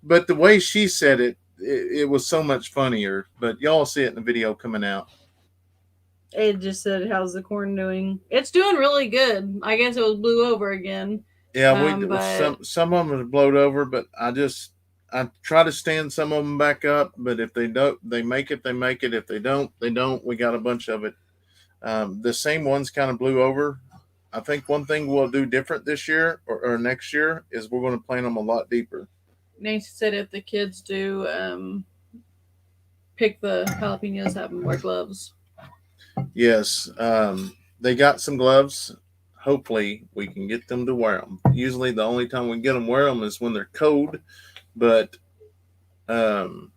But the way she said it was so much funnier. But y'all see it in the video coming out. It just said, "How's the corn doing?" It's doing really good. I guess it was blew over again. Yeah, But some of them are blowed over, but I try to stand some of them back up. But if they don't, they make it. They make it. If they don't, they don't. We got a bunch of it. The same ones kind of blew over. I think one thing we'll do different this year or next year is we're going to plant them a lot deeper. Nancy said if the kids do pick the jalapenos, have them wear gloves. Yes, they got some gloves. Hopefully, we can get them to wear them. Usually, the only time we get them wear them is when they're cold. But um,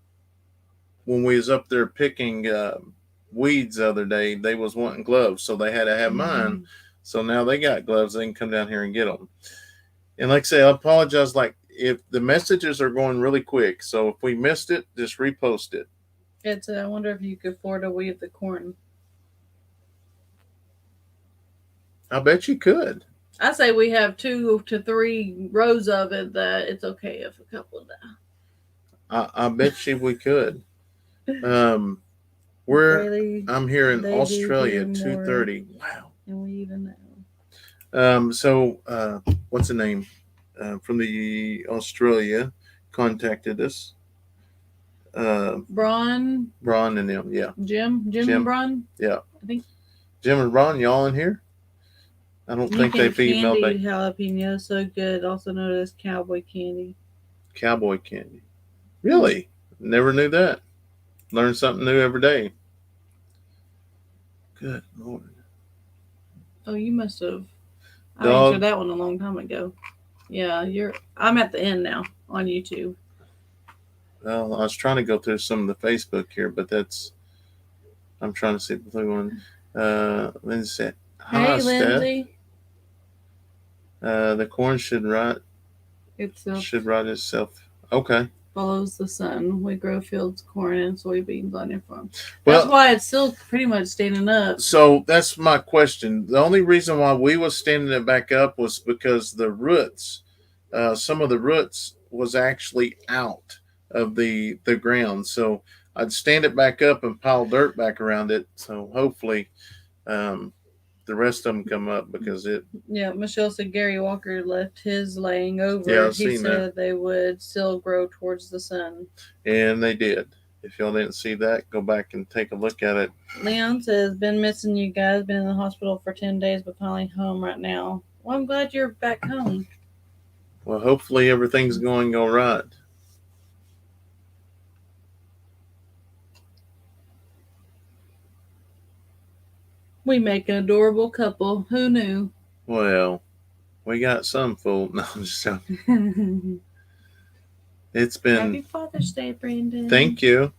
when we was up there picking weeds the other day, they was wanting gloves, so they had to have mine. So now they got gloves. They can come down here and get them. And like I say, I apologize. Like if the messages are going really quick, so if we missed it, just repost it. It's. I wonder if you could afford to weave the corn. I bet you could. I say we have 2 to 3 rows of it that it's okay if a couple die. I bet you we could. I'm here in Australia, 2:30. Wow. And we even know. So what's the name? From the Australia contacted us. Braun and them, yeah. Jim and Braun? Yeah. I think Jim and Braun, y'all in here? I don't think they've emailed back. Jalapeno, so good. Also known as cowboy candy. Cowboy candy. Really? Never knew that. Learn something new every day. Good Lord. Oh, you must have. I answered that one a long time ago. Yeah, I'm at the end now on YouTube. Well, I was trying to go through some of the Facebook here, but I'm trying to see the blue one. Lindsay said, hi, hey, Lindsay. The corn should rot itself. Okay. Follows the sun. We grow fields, corn, and soybeans on your farm. That's why it's still pretty much standing up. So that's my question. The only reason why we was standing it back up was because the roots, some of the roots was actually out of the ground. So I'd stand it back up and pile dirt back around it. So hopefully the rest of them come up because it. Yeah, Michelle said Gary Walker left his laying over. Yeah, he said they would still grow towards the sun. And they did. If y'all didn't see that, go back and take a look at it. Leon says, been missing you guys. Been in the hospital for 10 days, but finally home right now. Well, I'm glad you're back home. Well, hopefully everything's going all right. We make an adorable couple. Who knew? Well, we got some fool. No, I'm just joking. It's been. Happy Father's Day, Brandon. Thank you.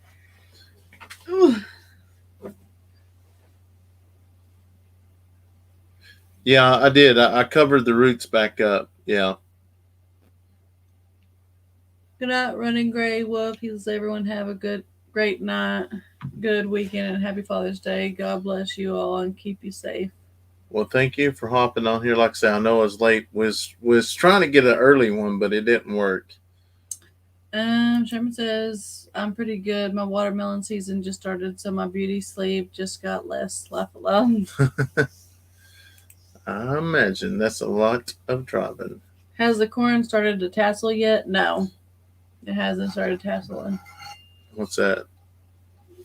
Yeah, I did. I covered the roots back up. Yeah. Good night, Running Gray Wolf. He says everyone have a great night, good weekend, and happy Father's Day. God bless you all and keep you safe. Well, thank you for hopping on here. Like I said, I know I was late. Was trying to get an early one, but it didn't work. Sherman says, I'm pretty good. My watermelon season just started, so my beauty sleep just got less. Laugh aloud. I imagine that's a lot of driving. Has the corn started to tassel yet? No. It hasn't started tasseling. What's that?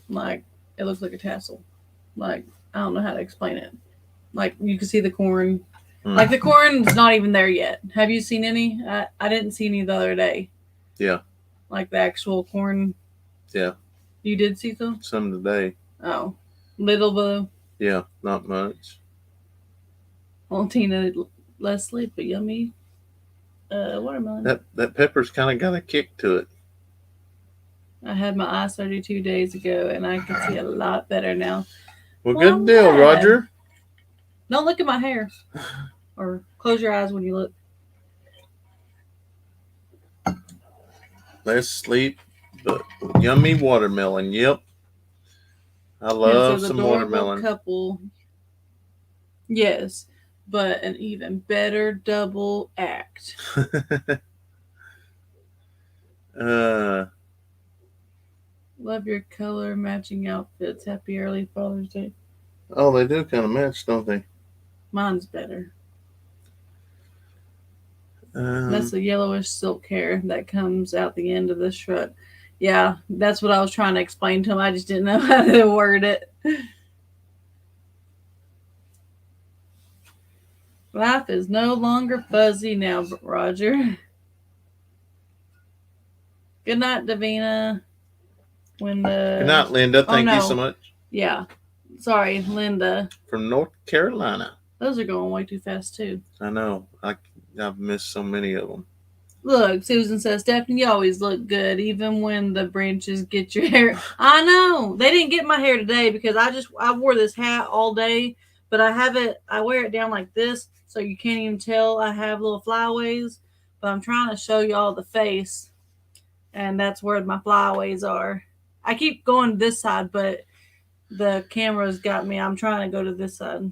Like, it looks like a tassel. Like, I don't know how to explain it. Like, you can see the corn. Like, the corn's not even there yet. Have you seen any? I didn't see any the other day. Yeah. Like the actual corn. Yeah. You did see some? Some today. Oh. Little though? Yeah, not much. Well, Tina, less sleep, but yummy. Watermelon. That pepper's kind of got a kick to it. I had my eye surgery 2 days ago, and I can see a lot better now. Well, good deal, Roger. Don't look at my hair. Or close your eyes when you look. Less sleep, but yummy watermelon. Yep. I love So the some adorable watermelon. couple. Yes, but an even better double act. uh, Love your color matching outfits. Happy early Father's Day. oh, they do kind of match, don't they? Mine's better. That's Um, the yellowish silk hair that comes out the end of the shrug. Yeah, that's what I was trying to explain to him. I just didn't know how to word it. Life is no longer fuzzy now, Roger. Good night, Davina. When good the night, Linda. oh Thank you so no, much. yeah, sorry, Linda. From North Carolina. Those are going way too fast too. I know. I've missed so many of them. Look, Susan says, Stephanie, you always look good, even when the branches get your hair. I know they didn't get my hair today because I wore this hat all day, but I have it. I wear it down like this, so you can't even tell I have little flyaways. But I'm trying to show y'all the face, and that's where my flyaways are. I keep going this side, but the camera's got me. I'm trying to go to this side.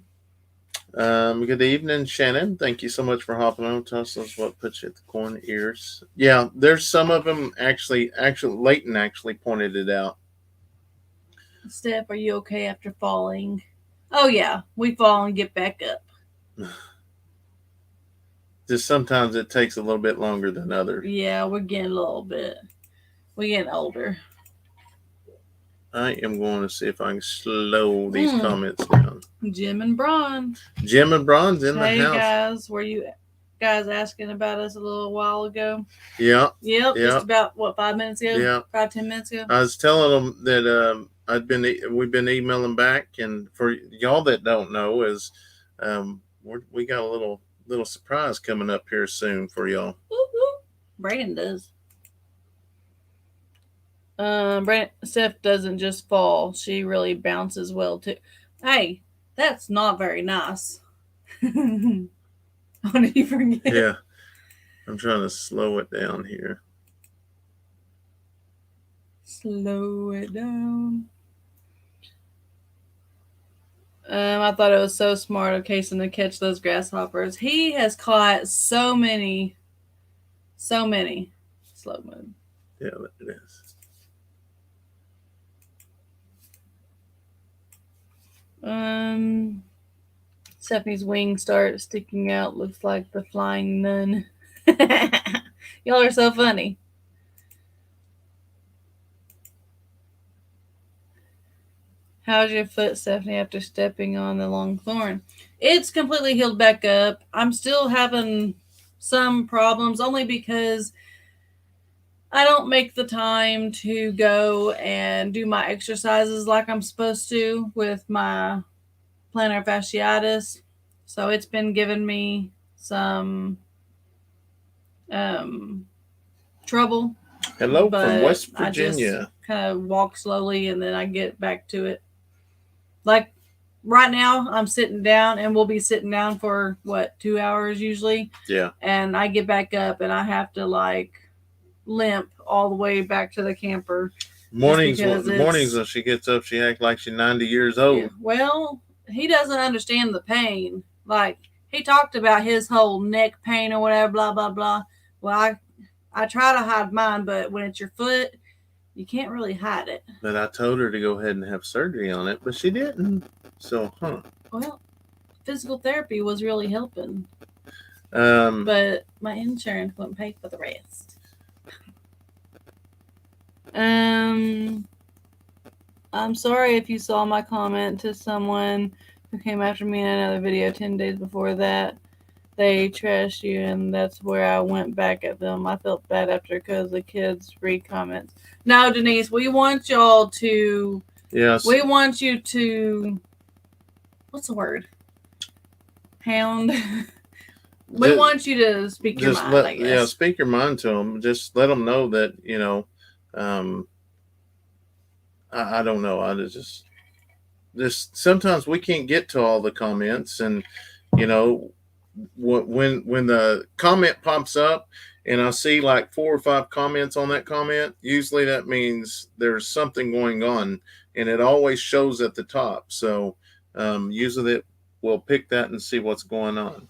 Good evening, Shannon. Thank you so much for hopping on. Tell us what puts you at the corn ears. Yeah, there's some of them actually, Leighton actually pointed it out. Steph, are you okay after falling? Oh yeah, we fall and get back up. Just sometimes it takes a little bit longer than others. Yeah, we're getting a little bit. We're getting older. I am going to see if I can slow these comments down. Jim and Braun. Jim and Braun's in the house. Hey guys, were you guys asking about us a little while ago? Yeah. Yep. Just about what, 5 minutes ago? Yeah. 5-10 minutes ago. I was telling them that we've been emailing back, and for y'all that don't know, is we got a little surprise coming up here soon for y'all. Brandon does. Steph doesn't just fall; she really bounces well too. Hey, that's not very nice. What did you forget? Yeah, I'm trying to slow it down here. Slow it down. I thought it was so smart of Kayson to catch those grasshoppers. He has caught so many. Slow mode. Yeah, it is. Stephanie's wings start sticking out. Looks like the flying nun. Y'all are so funny. How's your foot, Stephanie, after stepping on the long thorn? It's completely healed back up. I'm still having some problems, only because I don't make the time to go and do my exercises like I'm supposed to with my plantar fasciitis. So it's been giving me some trouble. Hello from West Virginia. I just kind of walk slowly and then I get back to it. Like right now, I'm sitting down and we'll be sitting down for 2 hours usually. Yeah. And I get back up and I have to limp all the way back to the camper. Mornings when she gets up, she acts like she's 90 years old. Yeah. Well, he doesn't understand the pain. Like, he talked about his whole neck pain or whatever, blah, blah, blah. Well, I try to hide mine, but when it's your foot, you can't really hide it. But I told her to go ahead and have surgery on it, but she didn't. So, Well, physical therapy was really helping. But my insurance wouldn't pay for the rest. I'm sorry if you saw my comment to someone who came after me in another video 10 days before that. They trashed you, and that's where I went back at them. I felt bad after because the kids read comments. No, Denise, we want y'all to. Yes. We want you to. What's the word? Hound. We want you to speak your mind. I guess. Yeah, speak your mind to them. Just let them know that I don't know. I just sometimes we can't get to all the comments, and when the comment pops up and I see like 4 or 5 comments on that comment, usually that means there's something going on, and it always shows at the top. So usually it will pick that and see what's going on.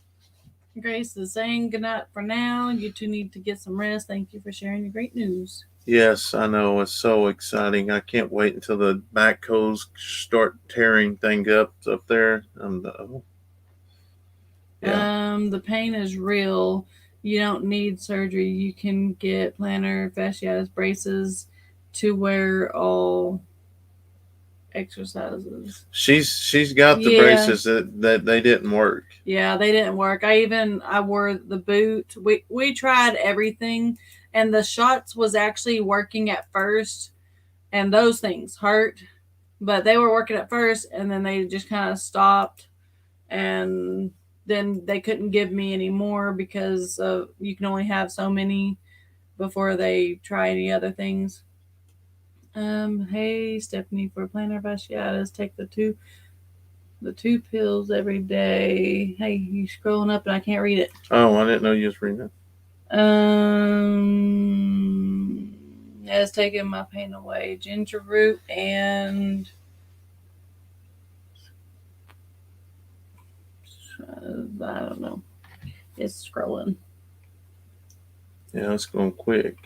Grace is saying goodnight for now. You two need to get some rest. Thank you for sharing your great news. Yes, I know. It's so exciting. I can't wait until the backhoes start tearing things up there. Yeah. The pain is real. You don't need surgery. You can get plantar fasciitis braces to wear all exercises. She's got the Yeah. braces that they didn't work. Yeah, they didn't work. I wore the boot. We tried everything, and the shots was actually working at first, and those things hurt, but they were working at first, and then they just kind of stopped, and then they couldn't give me any more because you can only have so many before they try any other things. Hey Stephanie, for plantar fasciitis, take the two pills every day. Hey, you scrolling up and I can't read it. Oh, I didn't know you was reading It's taking my pain away. Ginger root and I don't know. It's scrolling. Yeah, it's going quick.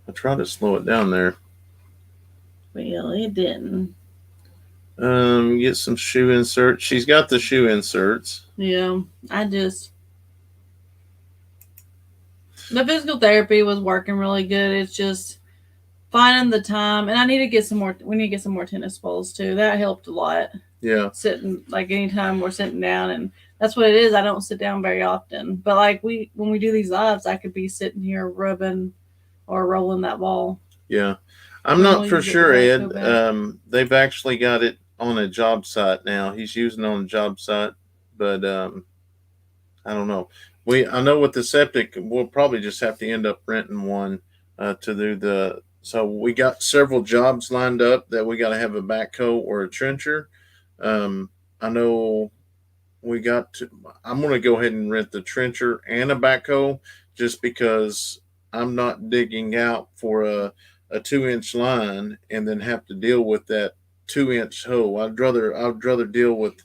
I tried to slow it down there. Well, it didn't. Get some shoe inserts. She's got the shoe inserts. Yeah, the physical therapy was working really good. It's just finding the time, and I need to get some more. We need to get some more tennis balls too. That helped a lot. Yeah. Sitting like anytime we're sitting down, and that's what it is. I don't sit down very often, but like when we do these lives, I could be sitting here rubbing or rolling that ball. Yeah. I'm not for sure, Ed. They've actually got it on a job site now. He's using it on a job site, but I don't know. I know with the septic, we'll probably just have to end up renting one to do the. So we got several jobs lined up that we got to have a backhoe or a trencher. I know we got to. I'm going to go ahead and rent the trencher and a backhoe just because I'm not digging out for a 2 inch line and then have to deal with that 2 inch hole. I'd rather deal with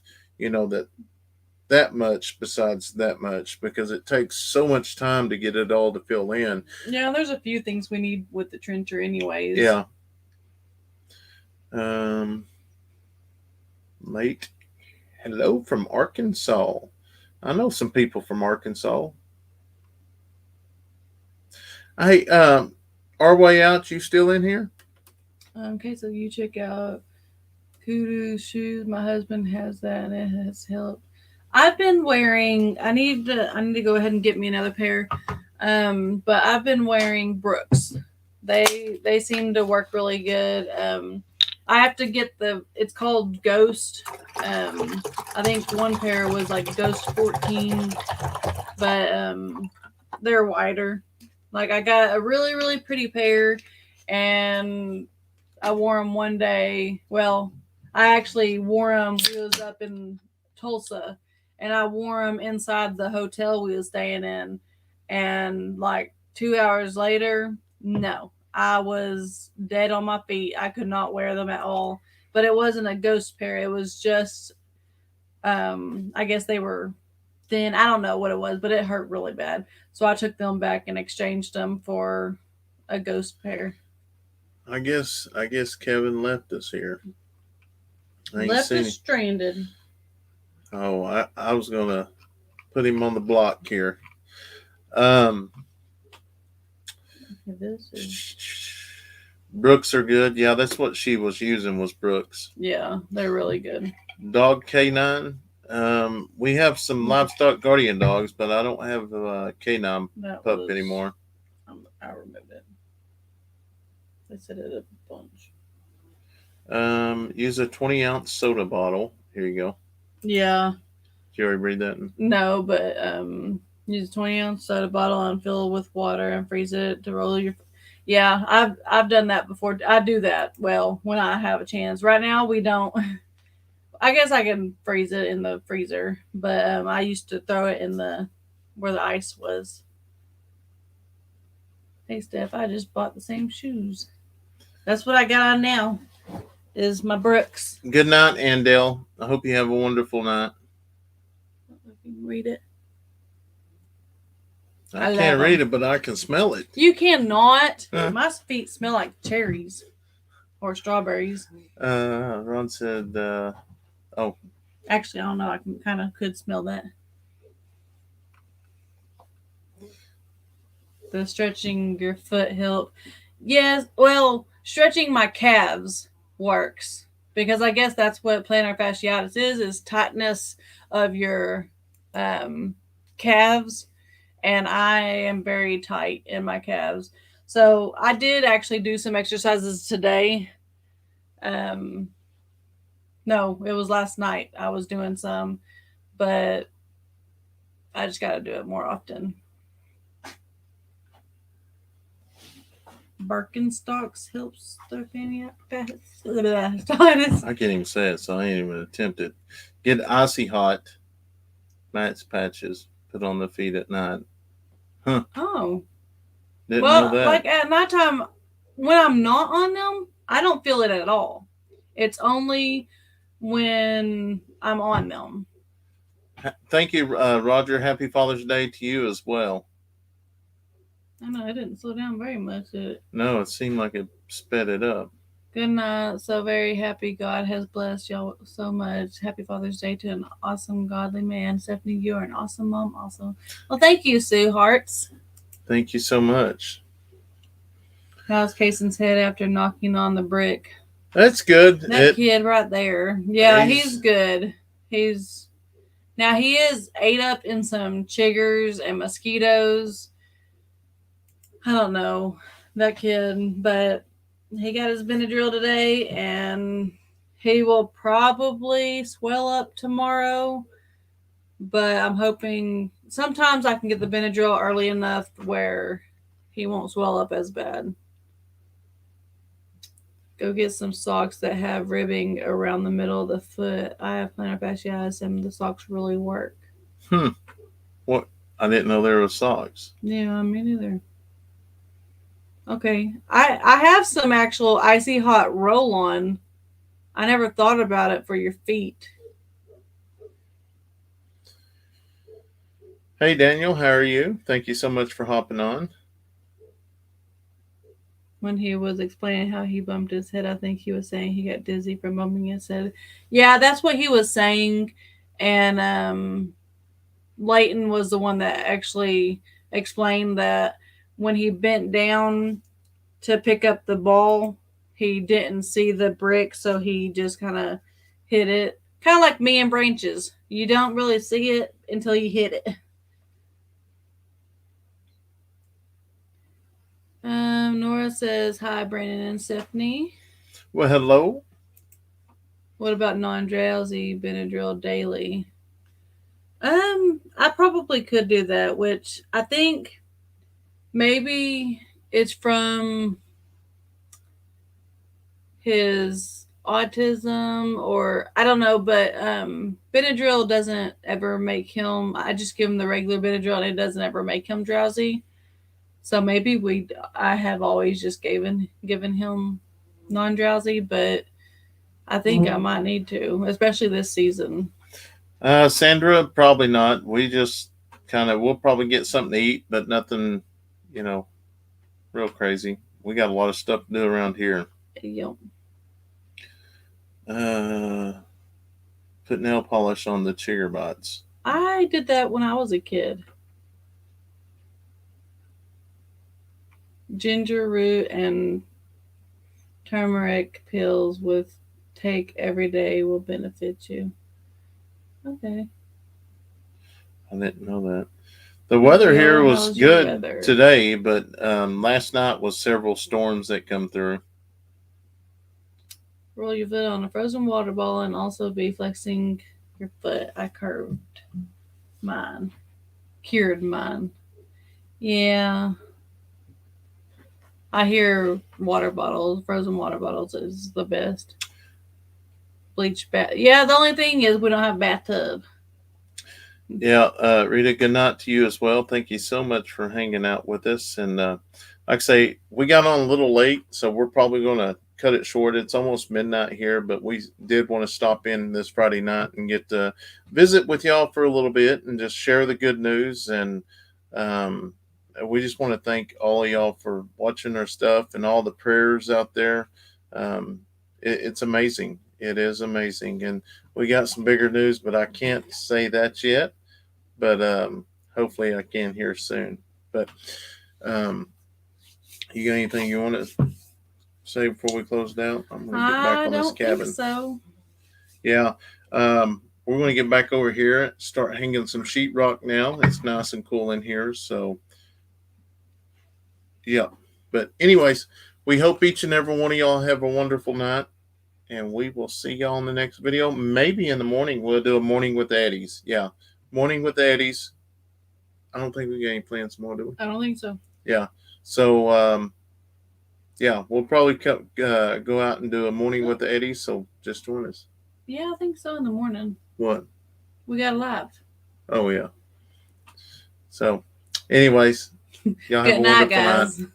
that much besides that much because it takes so much time to get it all to fill in. Yeah, there's a few things we need with the trencher, anyways. Yeah. Late. Hello from Arkansas. I know some people from Arkansas. Hey, our way out. You still in here? Okay, so you check out Kudu shoes. My husband has that, and it has helped. I've been wearing. I need to go ahead and get me another pair. But I've been wearing Brooks. They seem to work really good. I have to get it's called Ghost. I think one pair was like Ghost 14, but they're wider. Like I got a really really pretty pair, and I wore them one day. Well, I actually wore them. We was up in Tulsa, and I wore them inside the hotel we was staying in. And like 2 hours later, no, I was dead on my feet. I could not wear them at all. But it wasn't a ghost pair. It was just, I guess they were thin. I don't know what it was, but it hurt really bad. So I took them back and exchanged them for a ghost pair. I guess Kevin left us here. Left us stranded. Oh, I was gonna put him on the block here. Brooks are good. Yeah, that's what she was using was Brooks. Yeah, they're really good. Dog K9. We have some livestock guardian dogs, but I don't have a K9 pup anymore. I removed it. They said it a bunch. Use a 20-ounce soda bottle. Here you go. Yeah. Did you already read that? No, but use a 20-ounce soda bottle and fill it with water and freeze it to roll your. Yeah, I've done that before. I do that well when I have a chance. Right now we don't I guess I can freeze it in the freezer, but I used to throw it in the where the ice was. Hey Steph, I just bought the same shoes. That's what I got on now. Is my Brooks. Good night, Andell. I hope you have a wonderful night. I don't know if you can read it. I can't read it, but I can smell it. You cannot. My feet smell like cherries or strawberries. Ron said, oh. Actually, I don't know. I kind of could smell that. The stretching your foot help. Yes, well, stretching my calves works because I guess that's what plantar fasciitis is tightness of your calves, and I am very tight in my calves. So I did actually do some exercises today. No, it was last night. I was doing some, but I just got to do it more often. Birkenstocks helps the fanny. I can't even say it, so I ain't even attempted. Get icy hot Matt's patches put on the feet at night. Huh. Oh. Didn't know that. Like at nighttime, when I'm not on them, I don't feel it at all. It's only when I'm on them. Thank you, Roger. Happy Father's Day to you as well. I know it didn't slow down very much, did it? No, it seemed like it sped it up. Good night. So very happy. God has blessed y'all so much. Happy Father's Day to an awesome, godly man. Stephanie, you are an awesome mom also. Well, thank you, Sue Hearts. Thank you so much. How's Kayson's head after knocking on the brick? That's good. That kid right there. Yeah, he's good. He is ate up in some chiggers and mosquitoes. I don't know that kid, but he got his Benadryl today, and he will probably swell up tomorrow. But I'm hoping sometimes I can get the Benadryl early enough where he won't swell up as bad. Go get some socks that have ribbing around the middle of the foot. I have plantar fasciitis, and the socks really work. What? I didn't know there were socks. Yeah, me neither. Okay. I have some actual icy hot roll-on. I never thought about it for your feet. Hey, Daniel. How are you? Thank you so much for hopping on. When he was explaining how he bumped his head, I think he was saying he got dizzy from bumping his head. Yeah, that's what he was saying. And Leighton was the one that actually explained that when he bent down to pick up the ball, he didn't see the brick, so he just kind of hit it. Kind of like me and branches. You don't really see it until you hit it. Nora says, hi, Brandon and Stephanie. Well, hello. What about non-drowsy Benadryl daily? I probably could do that, which I think maybe it's from his autism, or I don't know, but Benadryl doesn't ever make him, I just give him the regular Benadryl and it doesn't ever make him drowsy. So maybe I have always just given him non-drowsy, but I think I might need to, especially this season. Sandra, probably not. We just we'll probably get something to eat, but nothing, real crazy. We got a lot of stuff to do around here. Yep. Put nail polish on the chigger bites. I did that when I was a kid. Ginger root and turmeric pills with take every day will benefit you. Okay. I didn't know that. The weather here was good today, but last night was several storms that come through. Roll your foot on a frozen water ball and also be flexing your foot. I curved mine. Cured mine. Yeah. I hear frozen water bottles is the best. bleach bath. Yeah, the only thing is we don't have a bathtub. Yeah, Rita, good night to you as well. Thank you so much for hanging out with us. And like I say, we got on a little late, so we're probably going to cut it short. It's almost midnight here, but we did want to stop in this Friday night and get to visit with y'all for a little bit and just share the good news. And um, we just want to thank all of y'all for watching our stuff and all the prayers out there. Um, it's amazing. It is amazing. And we got some bigger news, but I can't say that yet, but hopefully I can here soon. But um, you got anything you want to say before we close down? I'm going to get back I on this don't think cabin. so. Yeah, we're going to get back over here, start hanging some sheetrock now. It's nice and cool in here, so yeah. But anyways, we hope each and every one of y'all have a wonderful night, and we will see y'all in the next video. Maybe in the morning we'll do a morning with the Eddies. Yeah, morning with the Eddies. I don't think we got any plans more, do we? I don't think so. Yeah. So yeah, we'll probably go out and do a morning with the Eddies. So just join us. Yeah, I think so in the morning. What? We got live. Oh yeah. So, anyways, y'all have Good a night, wonderful night. guys.